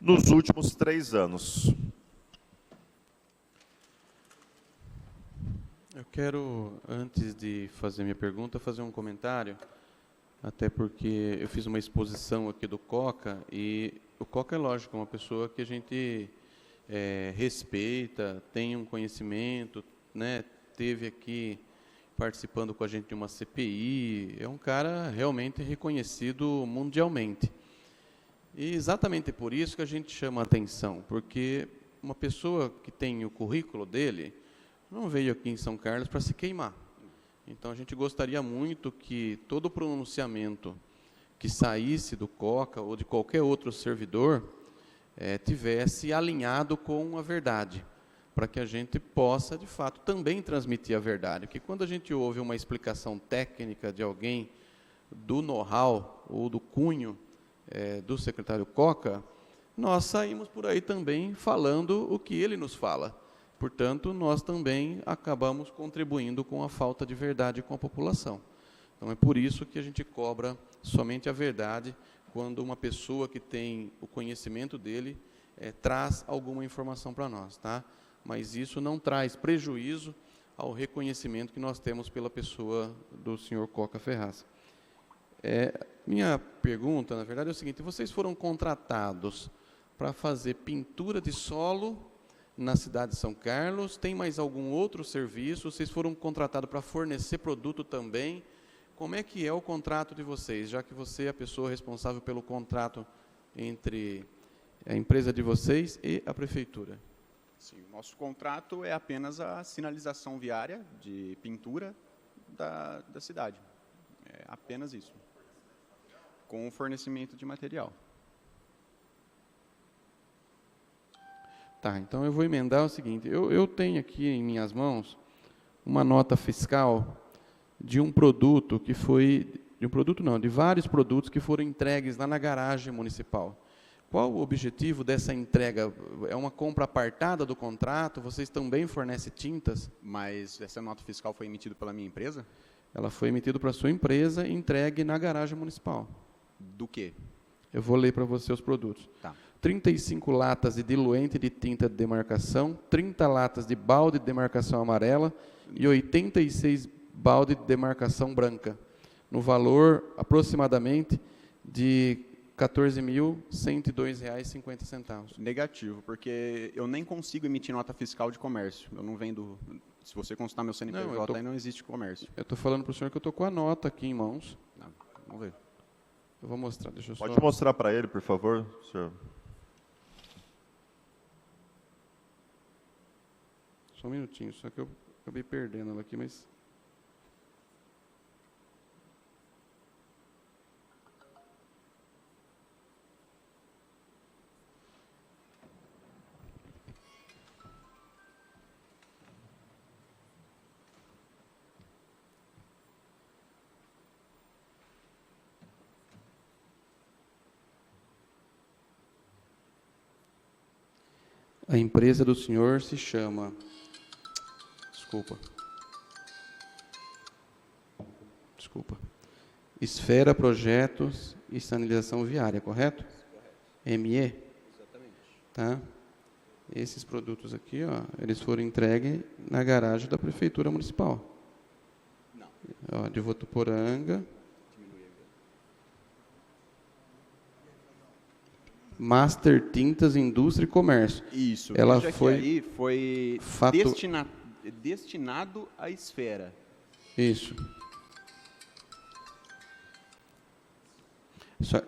Nos últimos 3 anos. Eu quero, antes de fazer minha pergunta, fazer um comentário, até porque eu fiz uma exposição aqui do Coca, e o Coca, é lógico, é uma pessoa que a gente respeita, tem um conhecimento, né, teve aqui participando com a gente de uma CPI, é um cara realmente reconhecido mundialmente. E exatamente por isso que a gente chama a atenção, porque uma pessoa que tem o currículo dele não veio aqui em São Carlos para se queimar. Então, a gente gostaria muito que todo pronunciamento que saísse do Coca ou de qualquer outro servidor tivesse alinhado com a verdade, para que a gente possa, de fato, também transmitir a verdade. Porque quando a gente ouve uma explicação técnica de alguém do know-how ou do cunho do secretário Coca, nós saímos por aí também falando o que ele nos fala. Portanto, nós também acabamos contribuindo com a falta de verdade com a população. Então, é por isso que a gente cobra somente a verdade quando uma pessoa que tem o conhecimento dele traz alguma informação para nós, tá? Mas isso não traz prejuízo ao reconhecimento que nós temos pela pessoa do senhor Coca Ferraz. Minha pergunta, na verdade, é o seguinte: vocês foram contratados para fazer pintura de solo na cidade de São Carlos? Tem mais algum outro serviço? Vocês foram contratados para fornecer produto também? Como é que é o contrato de vocês, já que você é a pessoa responsável pelo contrato entre a empresa de vocês e a prefeitura? Sim, o nosso contrato é apenas a sinalização viária de pintura da cidade. É apenas isso, com o fornecimento de material. Tá, então eu vou emendar o seguinte: eu tenho aqui em minhas mãos uma nota fiscal de um produto que foi, de vários produtos que foram entregues lá na garagem municipal. Qual o objetivo dessa entrega? É uma compra apartada do contrato? Vocês também fornecem tintas? Mas essa nota fiscal foi emitida pela minha empresa? Ela foi emitida para a sua empresa e entregue na garagem municipal. Do quê? Eu vou ler para você os produtos. Tá. 35 latas de diluente de tinta de demarcação, 30 latas de balde de demarcação amarela e 86 balde de demarcação branca, no valor aproximadamente de R$ 14.102,50. Negativo, porque eu nem consigo emitir nota fiscal de comércio. Eu não vendo. Se você consultar meu CNPJ, aí não existe comércio. Eu estou falando para o senhor que eu estou com a nota aqui em mãos. Não, vamos ver. Eu vou mostrar. Deixa eu Pode mostrar para ele, por favor, senhor? Só um minutinho, só que eu acabei perdendo ela aqui, mas... A empresa do senhor se chama... Desculpa. Esfera Projetos e Sinalização Viária, correto? ME? Exatamente. Tá? Esses produtos aqui, ó, eles foram entregues na garagem da Prefeitura Municipal. Não. Ó, de Votuporanga. Master Tintas, Indústria e Comércio. Isso. Ela foi destinado à esfera. Isso.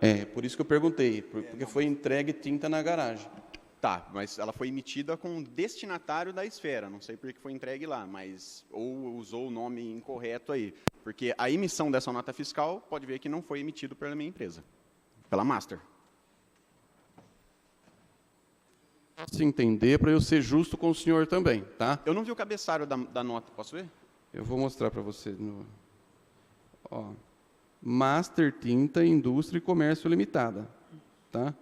É por isso que eu perguntei, porque foi entregue tinta na garagem. Tá, mas ela foi emitida com destinatário da esfera. Não sei por que foi entregue lá, mas ou usou o nome incorreto aí. Porque a emissão dessa nota fiscal, pode ver que não foi emitido pela minha empresa, pela Master. Se entender, para eu ser justo com o senhor também, tá? Eu não vi o cabeçalho da nota, posso ver? Eu vou mostrar para você. Ó, Master Tinta Indústria e Comércio Limitada, tá?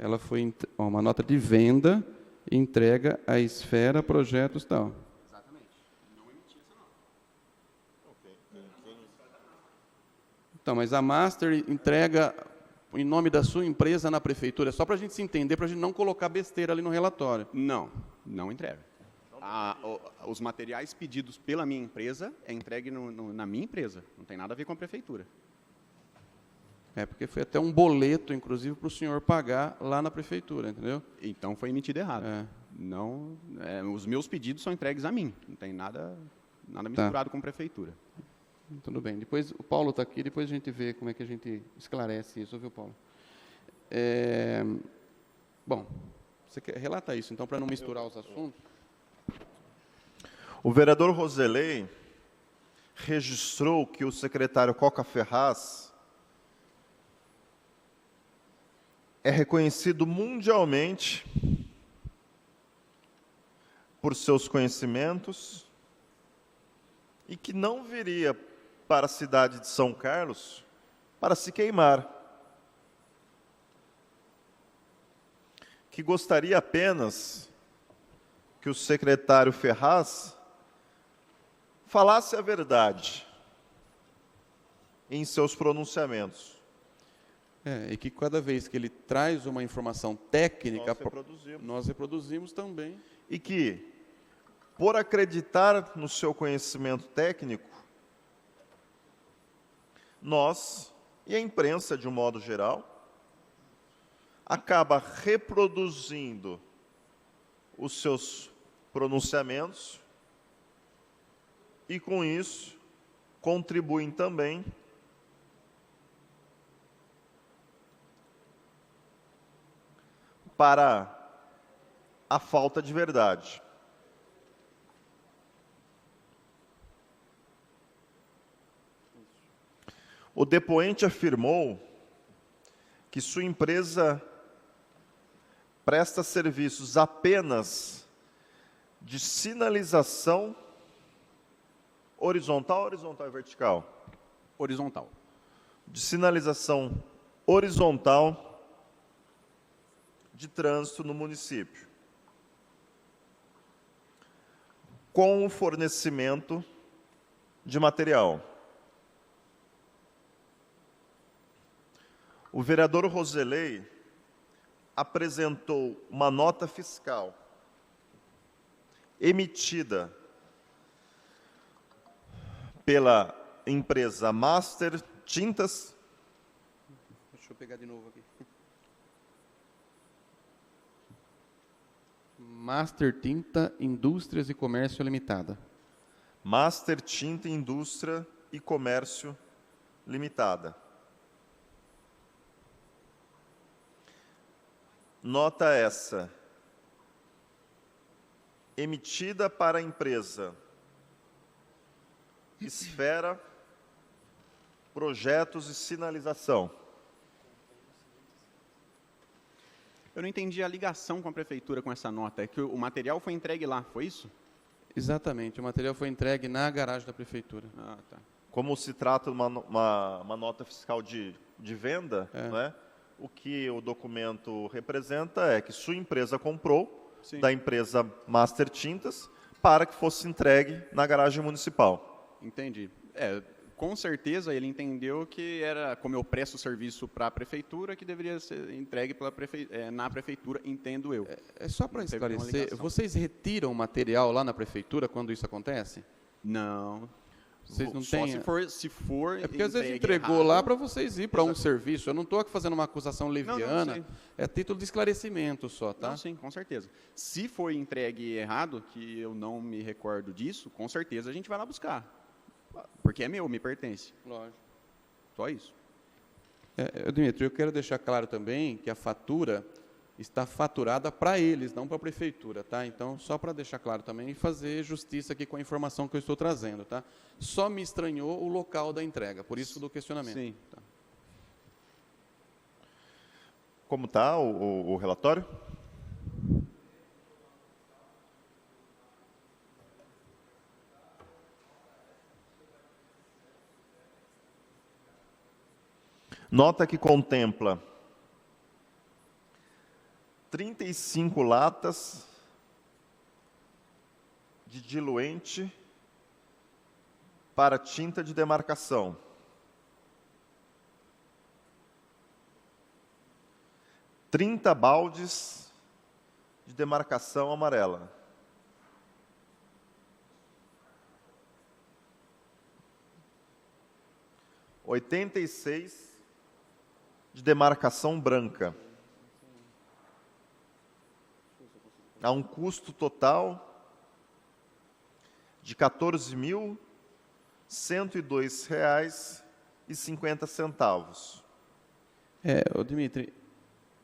Ela foi uma nota de venda, entrega à Esfera Projetos tal. Exatamente. Não emiti essa nota. Então, mas a Master entrega em nome da sua empresa na prefeitura, só para a gente se entender, para a gente não colocar besteira ali no relatório. Não, não entrega. Os materiais pedidos pela minha empresa é entregue na minha empresa. Não tem nada a ver com a prefeitura. É, porque foi até um boleto, inclusive, para o senhor pagar lá na prefeitura, entendeu? Então foi emitido errado. Não, os meus pedidos são entregues a mim. Não tem nada misturado com prefeitura. Tudo bem. Depois o Paulo está aqui, depois a gente vê como é que a gente esclarece isso, viu, Paulo? Bom, você quer relatar isso, então, para não misturar os assuntos? O vereador Roselei registrou que o secretário Coca Ferraz é reconhecido mundialmente por seus conhecimentos e que não viria para a cidade de São Carlos para se queimar. Que gostaria apenas que o secretário Ferraz falasse a verdade em seus pronunciamentos. E que cada vez que ele traz uma informação técnica, nós reproduzimos também. E que, por acreditar no seu conhecimento técnico, nós, e a imprensa de um modo geral, acaba reproduzindo os seus pronunciamentos e, com isso, contribuem também para a falta de verdade. O depoente afirmou que sua empresa presta serviços apenas de sinalização horizontal e vertical? Horizontal. De sinalização horizontal de trânsito no município, com o fornecimento de material. O vereador Roselei apresentou uma nota fiscal emitida pela empresa Master Tintas. Deixa eu pegar de novo aqui. Master Tinta Indústrias e Comércio Limitada. Master Tinta Indústria e Comércio Limitada. Nota essa, emitida para a empresa Esfera Projetos e Sinalização. Eu não entendi a ligação com a prefeitura com essa nota. É que o material foi entregue lá, foi isso? Exatamente, o material foi entregue na garagem da prefeitura. Ah, tá. Como se trata de uma nota fiscal de venda, né? O que o documento representa é que sua empresa comprou, Sim. da empresa Master Tintas, para que fosse entregue na garagem municipal. Entendi. Com certeza ele entendeu que era, como eu presto serviço para a prefeitura, que deveria ser entregue na prefeitura, entendo eu. Só para esclarecer, vocês retiram material lá na prefeitura quando isso acontece? Não. Vocês não Só têm... se for É porque às vezes entregue entregou errado. lá para vocês ir para um serviço. Eu não estou aqui fazendo uma acusação leviana. sei. É título de esclarecimento só, tá? Não, sim, com certeza. Se for entregue errado, que eu não me recordo disso, com certeza a gente vai lá buscar. Porque é meu, me pertence. Lógico. Só isso. Dmitry, eu quero deixar claro também que a fatura está faturada para eles, não para a prefeitura, tá? Então, só para deixar claro também e fazer justiça aqui com a informação que eu estou trazendo, tá? Só me estranhou o local da entrega, por isso do questionamento. Sim. Tá. Como está o relatório? Nota que contempla 35 latas de diluente para tinta de demarcação. 30 baldes de demarcação amarela. 86 de demarcação branca. Há um custo total de R$ 14.102,50. Dmitry,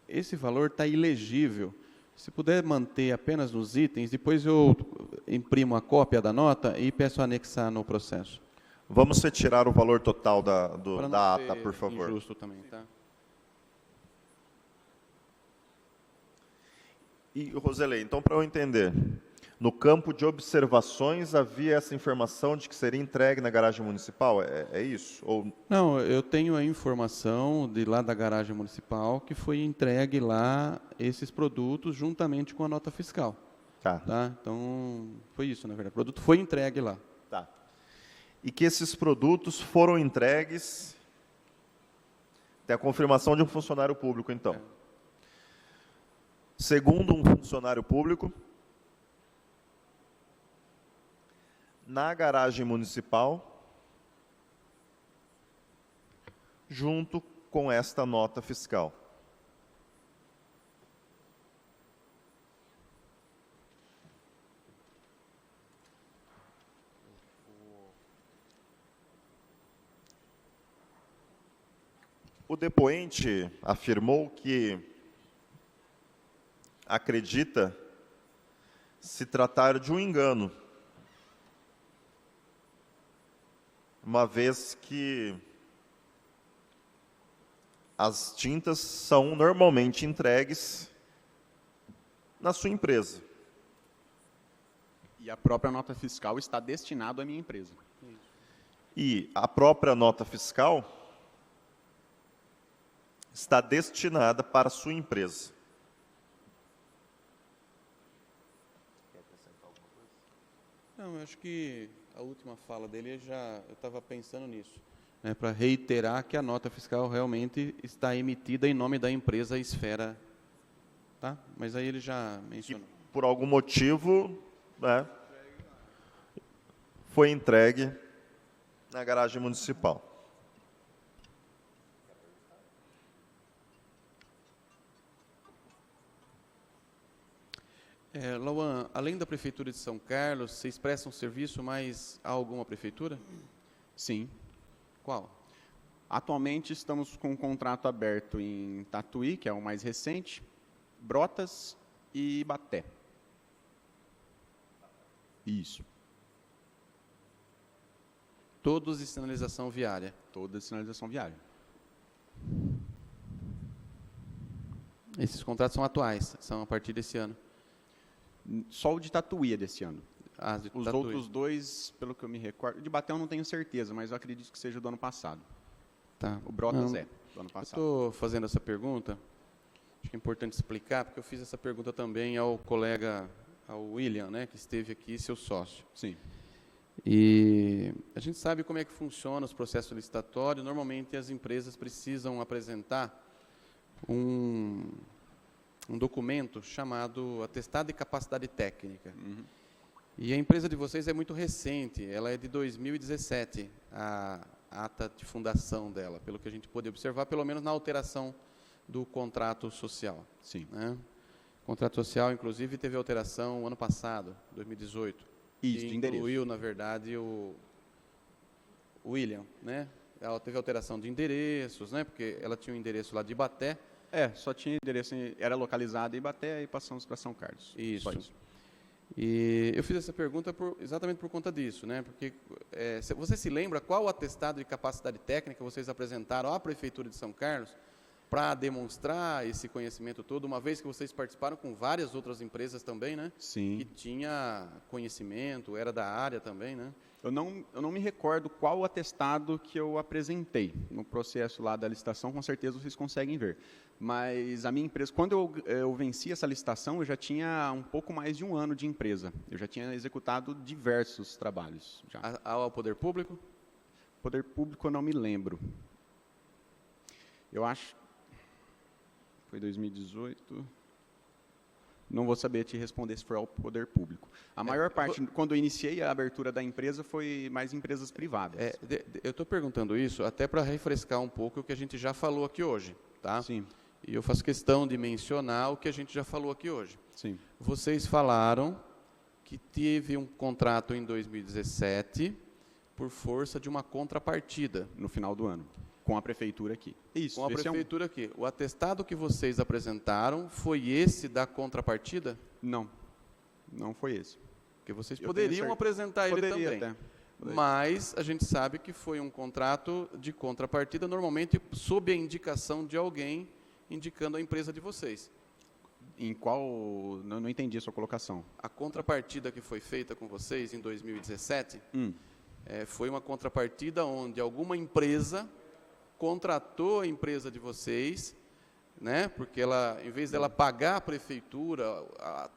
esse valor está ilegível. Se puder manter apenas nos itens, depois eu imprimo a cópia da nota e peço anexar no processo. Vamos retirar o valor total Pra da não ata, ser por favor. injusto também, tá? E, Roselei, então, para eu entender, no campo de observações havia essa informação de que seria entregue na garagem municipal? É isso? Ou... Não, eu tenho a informação de lá da garagem municipal que foi entregue lá esses produtos juntamente com a nota fiscal. Tá. Tá? Então, foi isso, na verdade. O produto foi entregue lá. Tá. E que esses produtos foram entregues... Tem a confirmação de um funcionário público, então. Segundo um funcionário público, na garagem municipal, junto com esta nota fiscal. O depoente afirmou que acredita se tratar de um engano, uma vez que as tintas são normalmente entregues na sua empresa. E a própria nota fiscal está destinada à minha empresa. E a própria nota fiscal está destinada para a sua empresa. Não, eu acho que a última fala dele eu estava pensando nisso, né, para reiterar que a nota fiscal realmente está emitida em nome da empresa Esfera, tá? Mas aí ele já mencionou. Que, por algum motivo, né, foi entregue na garagem municipal. Lauan, além da Prefeitura de São Carlos, vocês prestam serviço mais a alguma prefeitura? Sim. Qual? Atualmente estamos com um contrato aberto em Tatuí, que é o mais recente, Brotas e Ibaté. Isso. Todos de sinalização viária. Toda sinalização viária. Esses contratos são atuais, são a partir desse ano. Só o de Tatuí é desse ano. Os Tatuí. outros dois, pelo que eu me recordo, de Baté eu não tenho certeza, mas eu acredito que seja do ano passado. Tá. O Brotas Não, é do ano eu passado. estou fazendo essa pergunta, acho que é importante explicar, porque eu fiz essa pergunta também ao colega, ao William, né, que esteve aqui, seu sócio. Sim. E a gente sabe como é que funciona os processos licitatórios. Normalmente as empresas precisam apresentar um documento chamado atestado de capacidade técnica. E a empresa de vocês é muito recente, ela é de 2017, a ata de fundação dela, pelo que a gente pôde observar, pelo menos na alteração do contrato social. Sim. Né? O contrato social, inclusive, teve alteração ano passado, 2018. Isso, de endereço. Incluiu, na verdade, o William, né? Ela teve alteração de endereços, né? Porque ela tinha um endereço lá de Ibaté. Só tinha endereço, era localizado em Ibaté e passamos para São Carlos. Isso. Só isso. E eu fiz essa pergunta exatamente por conta disso, né? Porque você se lembra qual atestado de capacidade técnica vocês apresentaram à Prefeitura de São Carlos para demonstrar esse conhecimento todo, uma vez que vocês participaram com várias outras empresas também, né? Sim. Que tinha conhecimento, era da área também, né? Eu não me recordo qual o atestado que eu apresentei no processo lá da licitação, com certeza vocês conseguem ver. Mas a minha empresa, quando eu venci essa licitação, eu já tinha um pouco mais de um ano de empresa. Eu já tinha executado diversos trabalhos. Já. Ao Poder Público? Poder Público eu não me lembro. Eu acho... Foi 2018... Não vou saber te responder se for ao Poder Público. A maior parte, quando eu iniciei a abertura da empresa, foi mais empresas privadas. Eu estou perguntando isso até para refrescar um pouco o que a gente já falou aqui hoje. Tá? Sim. E eu faço questão de mencionar o que a gente já falou aqui hoje. Sim. Vocês falaram que teve um contrato em 2017 por força de uma contrapartida. No final do ano. Com a prefeitura aqui. Isso. Com a prefeitura aqui. O atestado que vocês apresentaram foi esse da contrapartida? Não. Não foi esse. Porque vocês poderiam apresentar ele também. Até. Mas a gente sabe que foi um contrato de contrapartida, normalmente sob a indicação de alguém indicando a empresa de vocês. Em qual... Não entendi a sua colocação. A contrapartida que foi feita com vocês em 2017 foi uma contrapartida onde alguma empresa contratou a empresa de vocês, né? Porque ela, em vez dela pagar a prefeitura,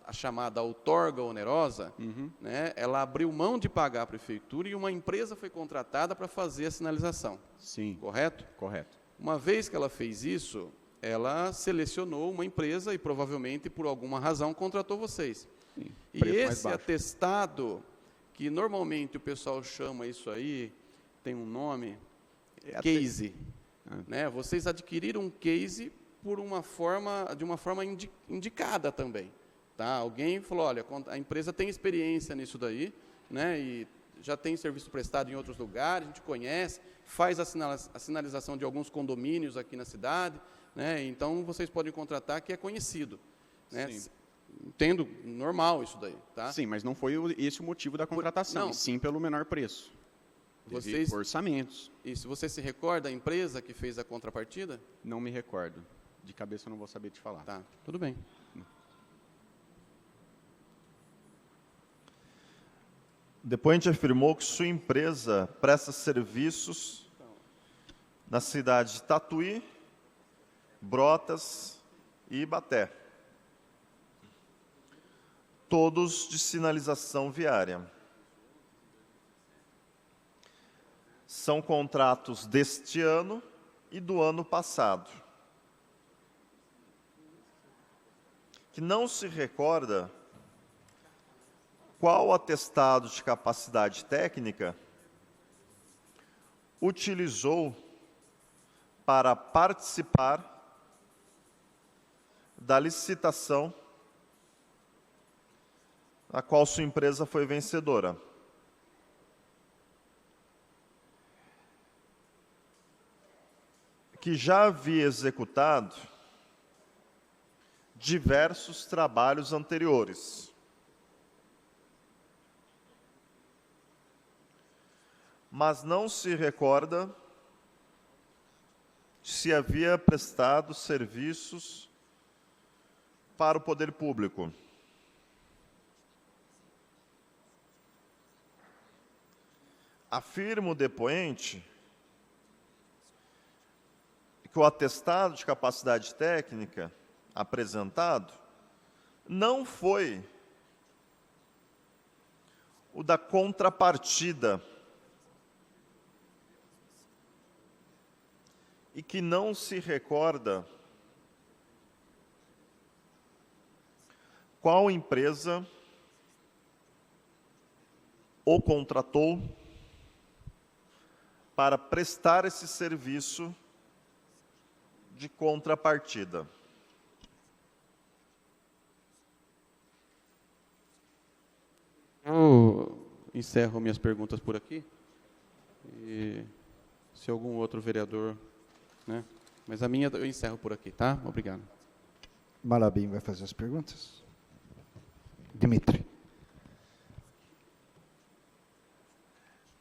a chamada outorga onerosa, né? Ela abriu mão de pagar a prefeitura e uma empresa foi contratada para fazer a sinalização. Sim. Correto? Correto. Uma vez que ela fez isso, ela selecionou uma empresa e provavelmente, por alguma razão, contratou vocês. Sim. E Preço mais esse baixo. atestado, que normalmente o pessoal chama isso aí, tem um nome... case, né? Vocês adquiriram um case de uma forma indicada também, tá? Alguém falou, olha, a empresa tem experiência nisso daí, né? E já tem serviço prestado em outros lugares, a gente conhece, faz a sinalização de alguns condomínios aqui na cidade, né? Então vocês podem contratar que é conhecido, né? Sim. Entendo, normal isso daí, tá? Sim, mas não foi esse o motivo da contratação, não. sim pelo menor preço. Vocês, orçamentos. Isso, você se recorda a empresa que fez a contrapartida? Não me recordo. De cabeça eu não vou saber te falar. Tá, tudo bem. Depoente afirmou que sua empresa presta serviços na cidade de Tatuí, Brotas e Ibaté. Todos de sinalização viária. São contratos deste ano e do ano passado. Que não se recorda qual atestado de capacidade técnica utilizou para participar da licitação a qual sua empresa foi vencedora. Que já havia executado diversos trabalhos anteriores. Mas não se recorda se havia prestado serviços para o poder público. Afirma o depoente que o atestado de capacidade técnica apresentado não foi o da contrapartida e que não se recorda qual empresa o contratou para prestar esse serviço de contrapartida. Eu encerro minhas perguntas por aqui. E se algum outro vereador, né? Mas a minha eu encerro por aqui, tá? Obrigado. Malabim vai fazer as perguntas. Dimitri.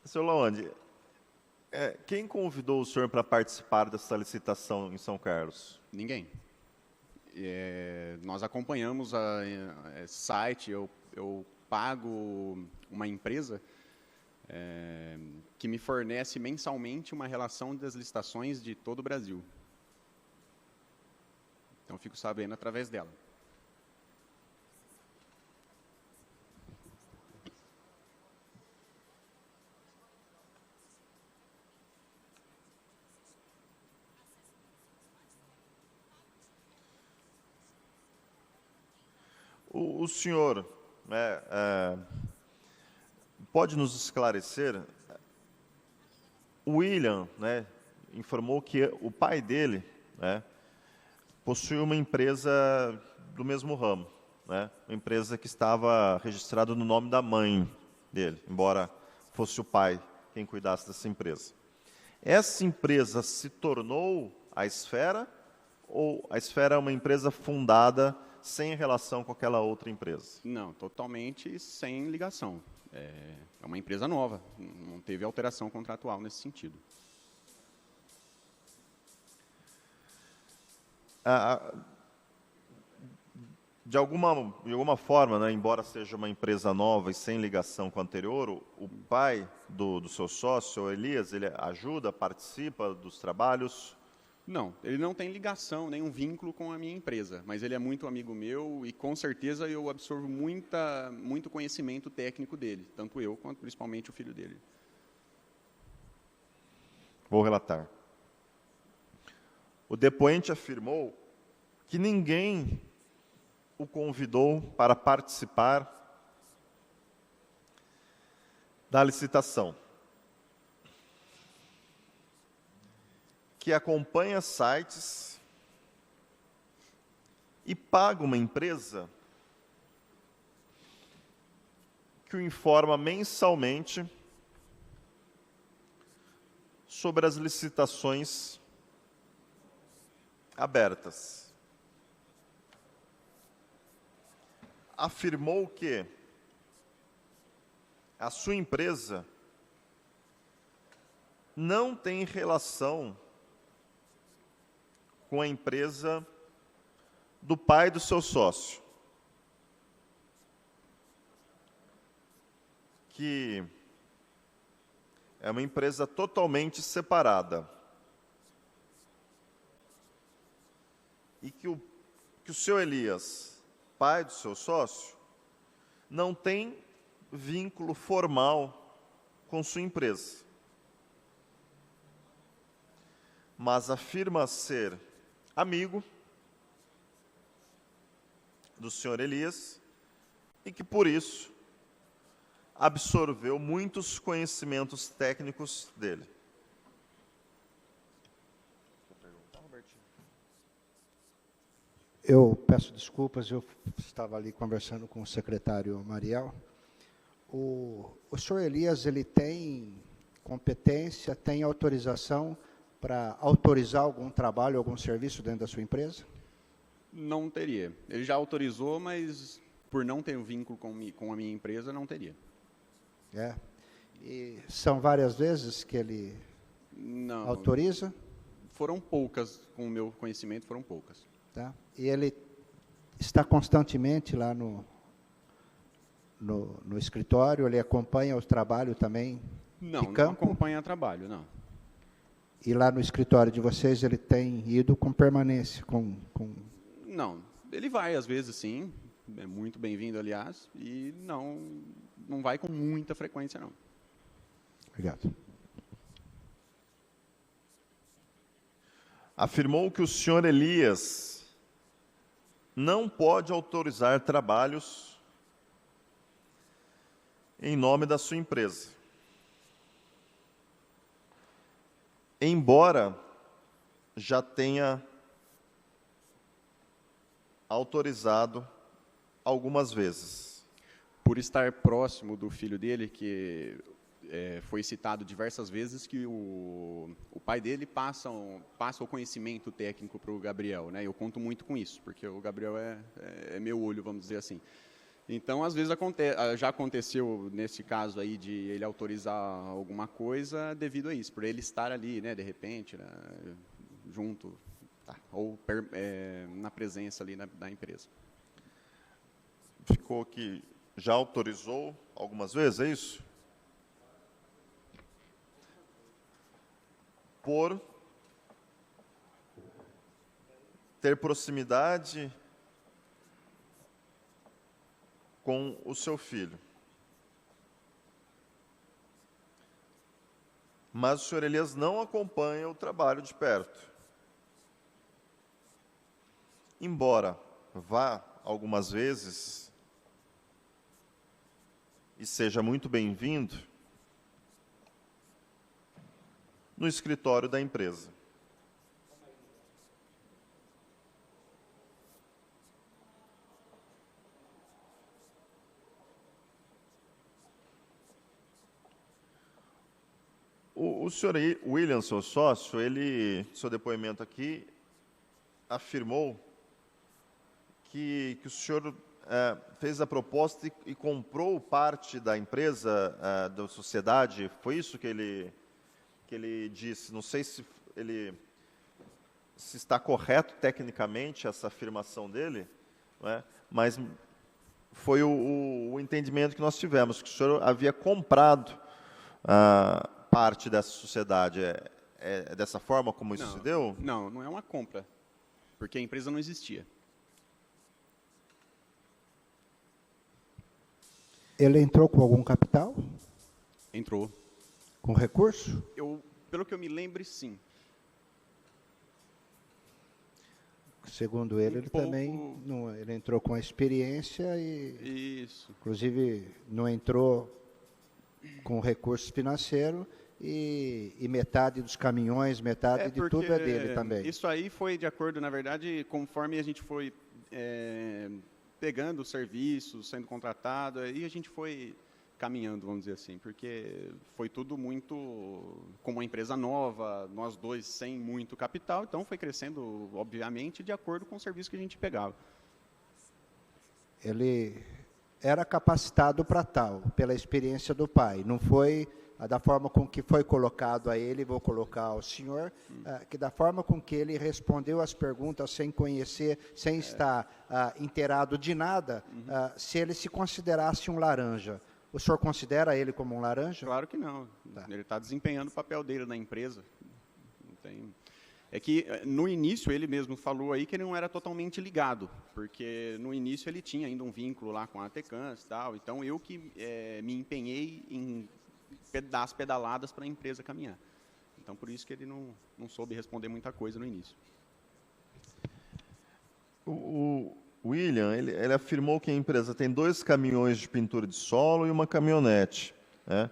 Senhor Lawande, quem convidou o senhor para participar dessa licitação em São Carlos? Ninguém. Nós acompanhamos a site, eu pago uma empresa que me fornece mensalmente uma relação das licitações de todo o Brasil. Então, fico sabendo através dela. O senhor pode nos esclarecer? O William, informou que o pai dele, possui uma empresa do mesmo ramo, uma empresa que estava registrada no nome da mãe dele, embora fosse o pai quem cuidasse dessa empresa. Essa empresa se tornou a Esfera, ou a Esfera é uma empresa fundada sem relação com aquela outra empresa? Não, totalmente sem ligação. É uma empresa nova, não teve alteração contratual nesse sentido. De alguma forma, embora seja uma empresa nova e sem ligação com a anterior, o pai do seu sócio, o Elias, ele ajuda, participa dos trabalhos? Não, ele não tem ligação, nenhum vínculo com a minha empresa, mas ele é muito amigo meu e, com certeza, eu absorvo muito conhecimento técnico dele, tanto eu quanto principalmente o filho dele. Vou relatar. O depoente afirmou que ninguém o convidou para participar da licitação, que acompanha sites e paga uma empresa que o informa mensalmente sobre as licitações abertas. Afirmou que a sua empresa não tem relação com a empresa do pai do seu sócio, que é uma empresa totalmente separada, e que o seu Elias, pai do seu sócio, não tem vínculo formal com sua empresa, mas afirma ser amigo do senhor Elias e que, por isso, absorveu muitos conhecimentos técnicos dele. Eu peço desculpas, eu estava ali conversando com o secretário Mariel. O senhor Elias, ele tem competência, tem autorização para autorizar algum trabalho, algum serviço dentro da sua empresa? Não teria. Ele já autorizou, mas por não ter um vínculo com a minha empresa, não teria. E são várias vezes que ele não autoriza? Foram poucas, com o meu conhecimento, foram poucas. Tá? E ele está constantemente lá no escritório, ele acompanha o trabalho também de campo? Não acompanha trabalho, não. E lá no escritório de vocês ele tem ido com permanência? Não, ele vai às vezes sim, é muito bem-vindo, aliás, e não vai com muita frequência, não. Obrigado. Afirmou que o senhor Elias não pode autorizar trabalhos em nome da sua empresa. Embora já tenha autorizado algumas vezes. Por estar próximo do filho dele, que foi citado diversas vezes que o pai dele passa o conhecimento técnico para o Gabriel, né? Eu conto muito com isso, porque o Gabriel é meu olho, vamos dizer assim. Então, às vezes, já aconteceu, nesse caso aí, de ele autorizar alguma coisa devido a isso, por ele estar ali, né, de repente, né, junto, ou na presença ali da empresa. Ficou que já autorizou algumas vezes, é isso? Por ter proximidade com o seu filho. Mas o senhor Elias não acompanha o trabalho de perto. Embora vá algumas vezes e seja muito bem-vindo no escritório da empresa. O senhor William, seu sócio, seu depoimento aqui, afirmou que o senhor fez a proposta e comprou parte da empresa, da sociedade. Foi isso que ele disse? Não sei se está correto tecnicamente essa afirmação dele, não é? Mas foi o entendimento que nós tivemos, que o senhor havia comprado parte dessa sociedade. É dessa forma como isso se deu? Não, não é uma compra, porque a empresa não existia. Ele entrou com algum capital? Entrou. Com recurso? Pelo que eu me lembro, sim. Segundo ele, também ele entrou com a experiência e, isso. Inclusive, não entrou com recurso financeiro e metade dos caminhões, metade de tudo é dele também. Isso aí foi de acordo, na verdade, conforme a gente foi pegando os serviços, sendo contratado, aí a gente foi caminhando, vamos dizer assim, porque foi tudo muito, como uma empresa nova, nós dois sem muito capital, então foi crescendo, obviamente, de acordo com o serviço que a gente pegava. Ele era capacitado para tal, pela experiência do pai, não foi da forma com que foi colocado a ele, vou colocar ao senhor, que da forma com que ele respondeu as perguntas sem conhecer, sem estar inteirado de nada, se ele se considerasse um laranja. O senhor considera ele como um laranja? Claro que não. Tá. Ele está desempenhando o papel dele na empresa. É que, no início, ele mesmo falou aí que ele não era totalmente ligado, porque, no início, ele tinha ainda um vínculo lá com a Atecans e tal, então eu que me empenhei em dar as pedaladas para a empresa caminhar. Então, por isso que ele não soube responder muita coisa no início. O William, ele afirmou que a empresa tem 2 caminhões de pintura de solo e uma caminhonete, né?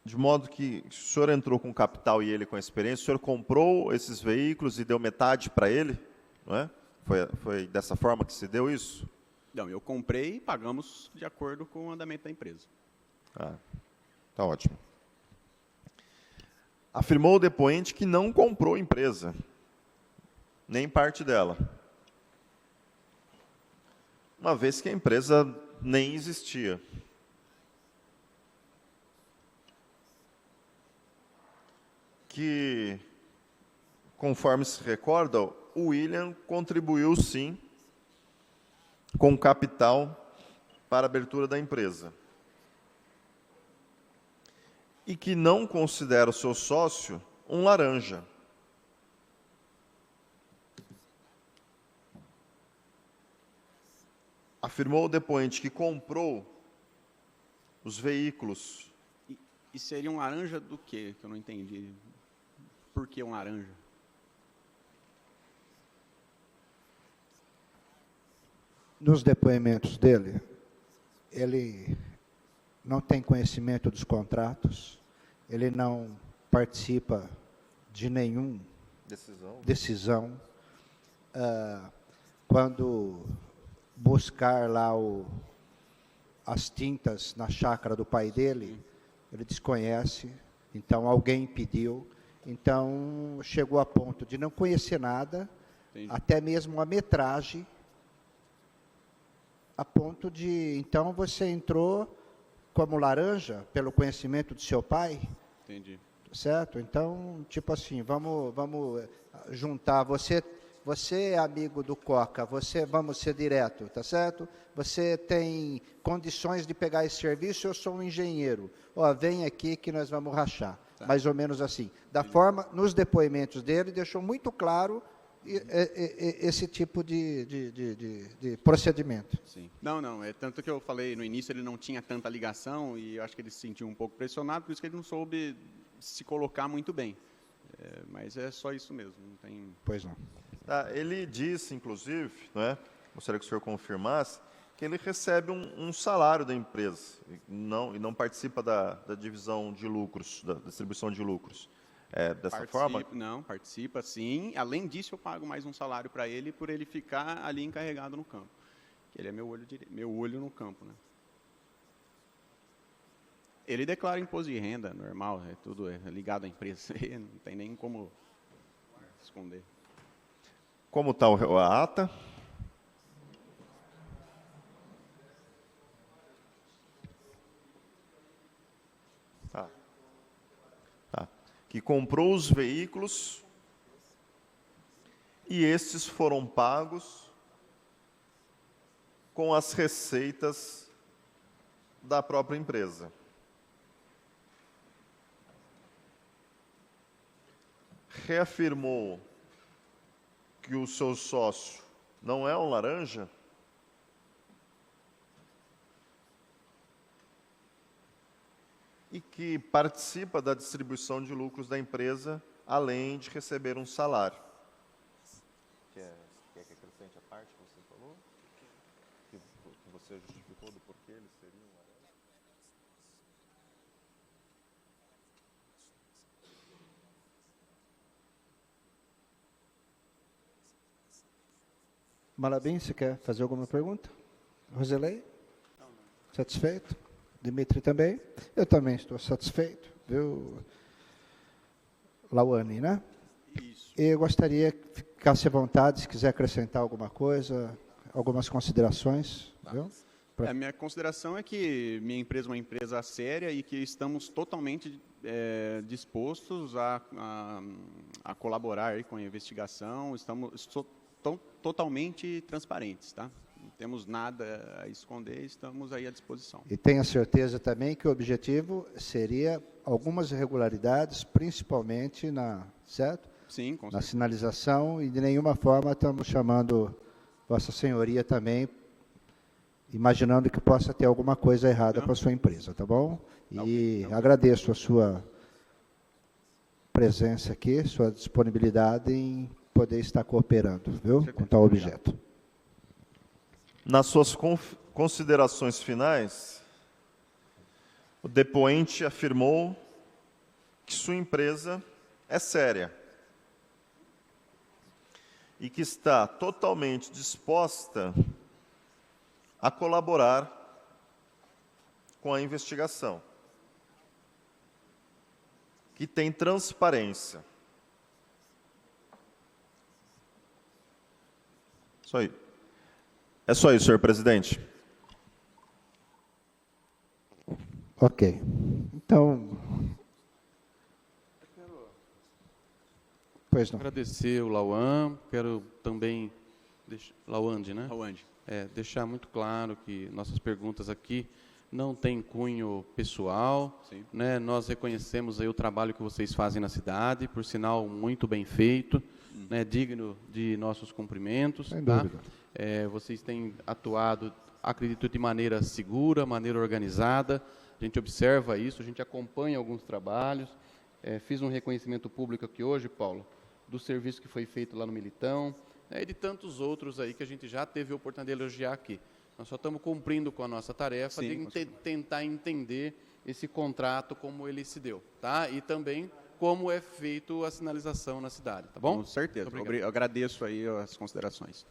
De modo que o senhor entrou com capital e ele com experiência, o senhor comprou esses veículos e deu metade para ele, não é? Foi dessa forma que se deu isso? Não, eu comprei e pagamos de acordo com o andamento da empresa. Tá ótimo. Afirmou o depoente que não comprou a empresa, nem parte dela, uma vez que a empresa nem existia. Que, conforme se recorda, o William contribuiu, sim, com capital para a abertura da empresa. E que não considera o seu sócio um laranja. Afirmou o depoente que comprou os veículos. E seria um laranja do quê? Que eu não entendi. Por que um laranja? Nos depoimentos dele, ele não tem conhecimento dos contratos, ele não participa de nenhuma decisão. Quando buscar lá as tintas na chácara do pai dele, ele desconhece, então alguém pediu, então chegou a ponto de não conhecer nada, Entendi. até mesmo a metragem, a ponto de, então você entrou como laranja, pelo conhecimento do seu pai. Entendi. Certo? Então, tipo assim, vamos juntar, você é amigo do Coca, vamos ser direto, tá certo? Você tem condições de pegar esse serviço, eu sou um engenheiro. Ó, vem aqui que nós vamos rachar. Tá. Mais ou menos assim. Da forma, nos depoimentos dele, deixou muito claro esse tipo de procedimento. Sim. Não, é tanto que eu falei, no início ele não tinha tanta ligação e eu acho que ele se sentiu um pouco pressionado, por isso que ele não soube se colocar muito bem. Mas é só isso mesmo, não tem... Pois não. Ele disse, inclusive, né, gostaria que o senhor confirmasse, que ele recebe um salário da empresa e não participa da divisão de lucros, da distribuição de lucros. Dessa forma? Não, participa sim. Além disso, eu pago mais um salário para ele por ele ficar ali encarregado no campo. Ele é meu olho no campo, né? Ele declara imposto de renda normal, tudo ligado à empresa, não tem nem como esconder. Como está a ata? Tá. Que comprou os veículos e estes foram pagos com as receitas da própria empresa. Reafirmou que o seu sócio não é um laranja? E que participa da distribuição de lucros da empresa, além de receber um salário. Quer que acrescente a parte que você falou? Que você justificou do porquê ele seria um laranja? Malabim, você quer fazer alguma pergunta? Roselei? Satisfeito? Dimitri também? Eu também estou satisfeito, viu? Lauane, né? Isso. Eu gostaria que ficasse à vontade, se quiser acrescentar alguma coisa, algumas considerações. Tá. Viu? A minha consideração é que minha empresa é uma empresa séria e que estamos totalmente dispostos a colaborar aí com a investigação, estamos totalmente transparentes, tá? Não temos nada a esconder, estamos aí à disposição. E tenha certeza também que o objetivo seria algumas irregularidades, principalmente certo? Sim, com na certeza. sinalização, e de nenhuma forma estamos chamando Vossa Senhoria também, imaginando que possa ter alguma coisa errada com a sua empresa, tá bom? E agradeço a sua presença aqui, sua disponibilidade em poder estar cooperando, viu? Com tal objeto. Nas suas considerações finais, o depoente afirmou que sua empresa é séria e que está totalmente disposta a colaborar com a investigação, que tem transparência. Só aí. É só isso, senhor presidente. Ok. Então, pois não. Agradecer o Lauan, quero também, Lauande, né? Lauande. Deixar muito claro que nossas perguntas aqui não têm cunho pessoal, né? Nós reconhecemos aí o trabalho que vocês fazem na cidade, por sinal muito bem feito, né? Digno de nossos cumprimentos. Sem tá? dúvida. Vocês têm atuado, acredito, de maneira segura, maneira organizada. A gente observa isso, a gente acompanha alguns trabalhos. Fiz um reconhecimento público aqui hoje, Paulo, do serviço que foi feito lá no Militão, e de tantos outros aí que a gente já teve a oportunidade de elogiar aqui. Nós só estamos cumprindo com a nossa tarefa de tentar entender esse contrato, como ele se deu, tá? E também como é feito a sinalização na cidade, tá bom? Com certeza. Eu agradeço aí as considerações.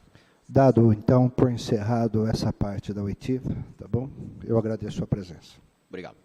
Dado, então, por encerrado essa parte da oitiva, tá bom? Eu agradeço a presença. Obrigado.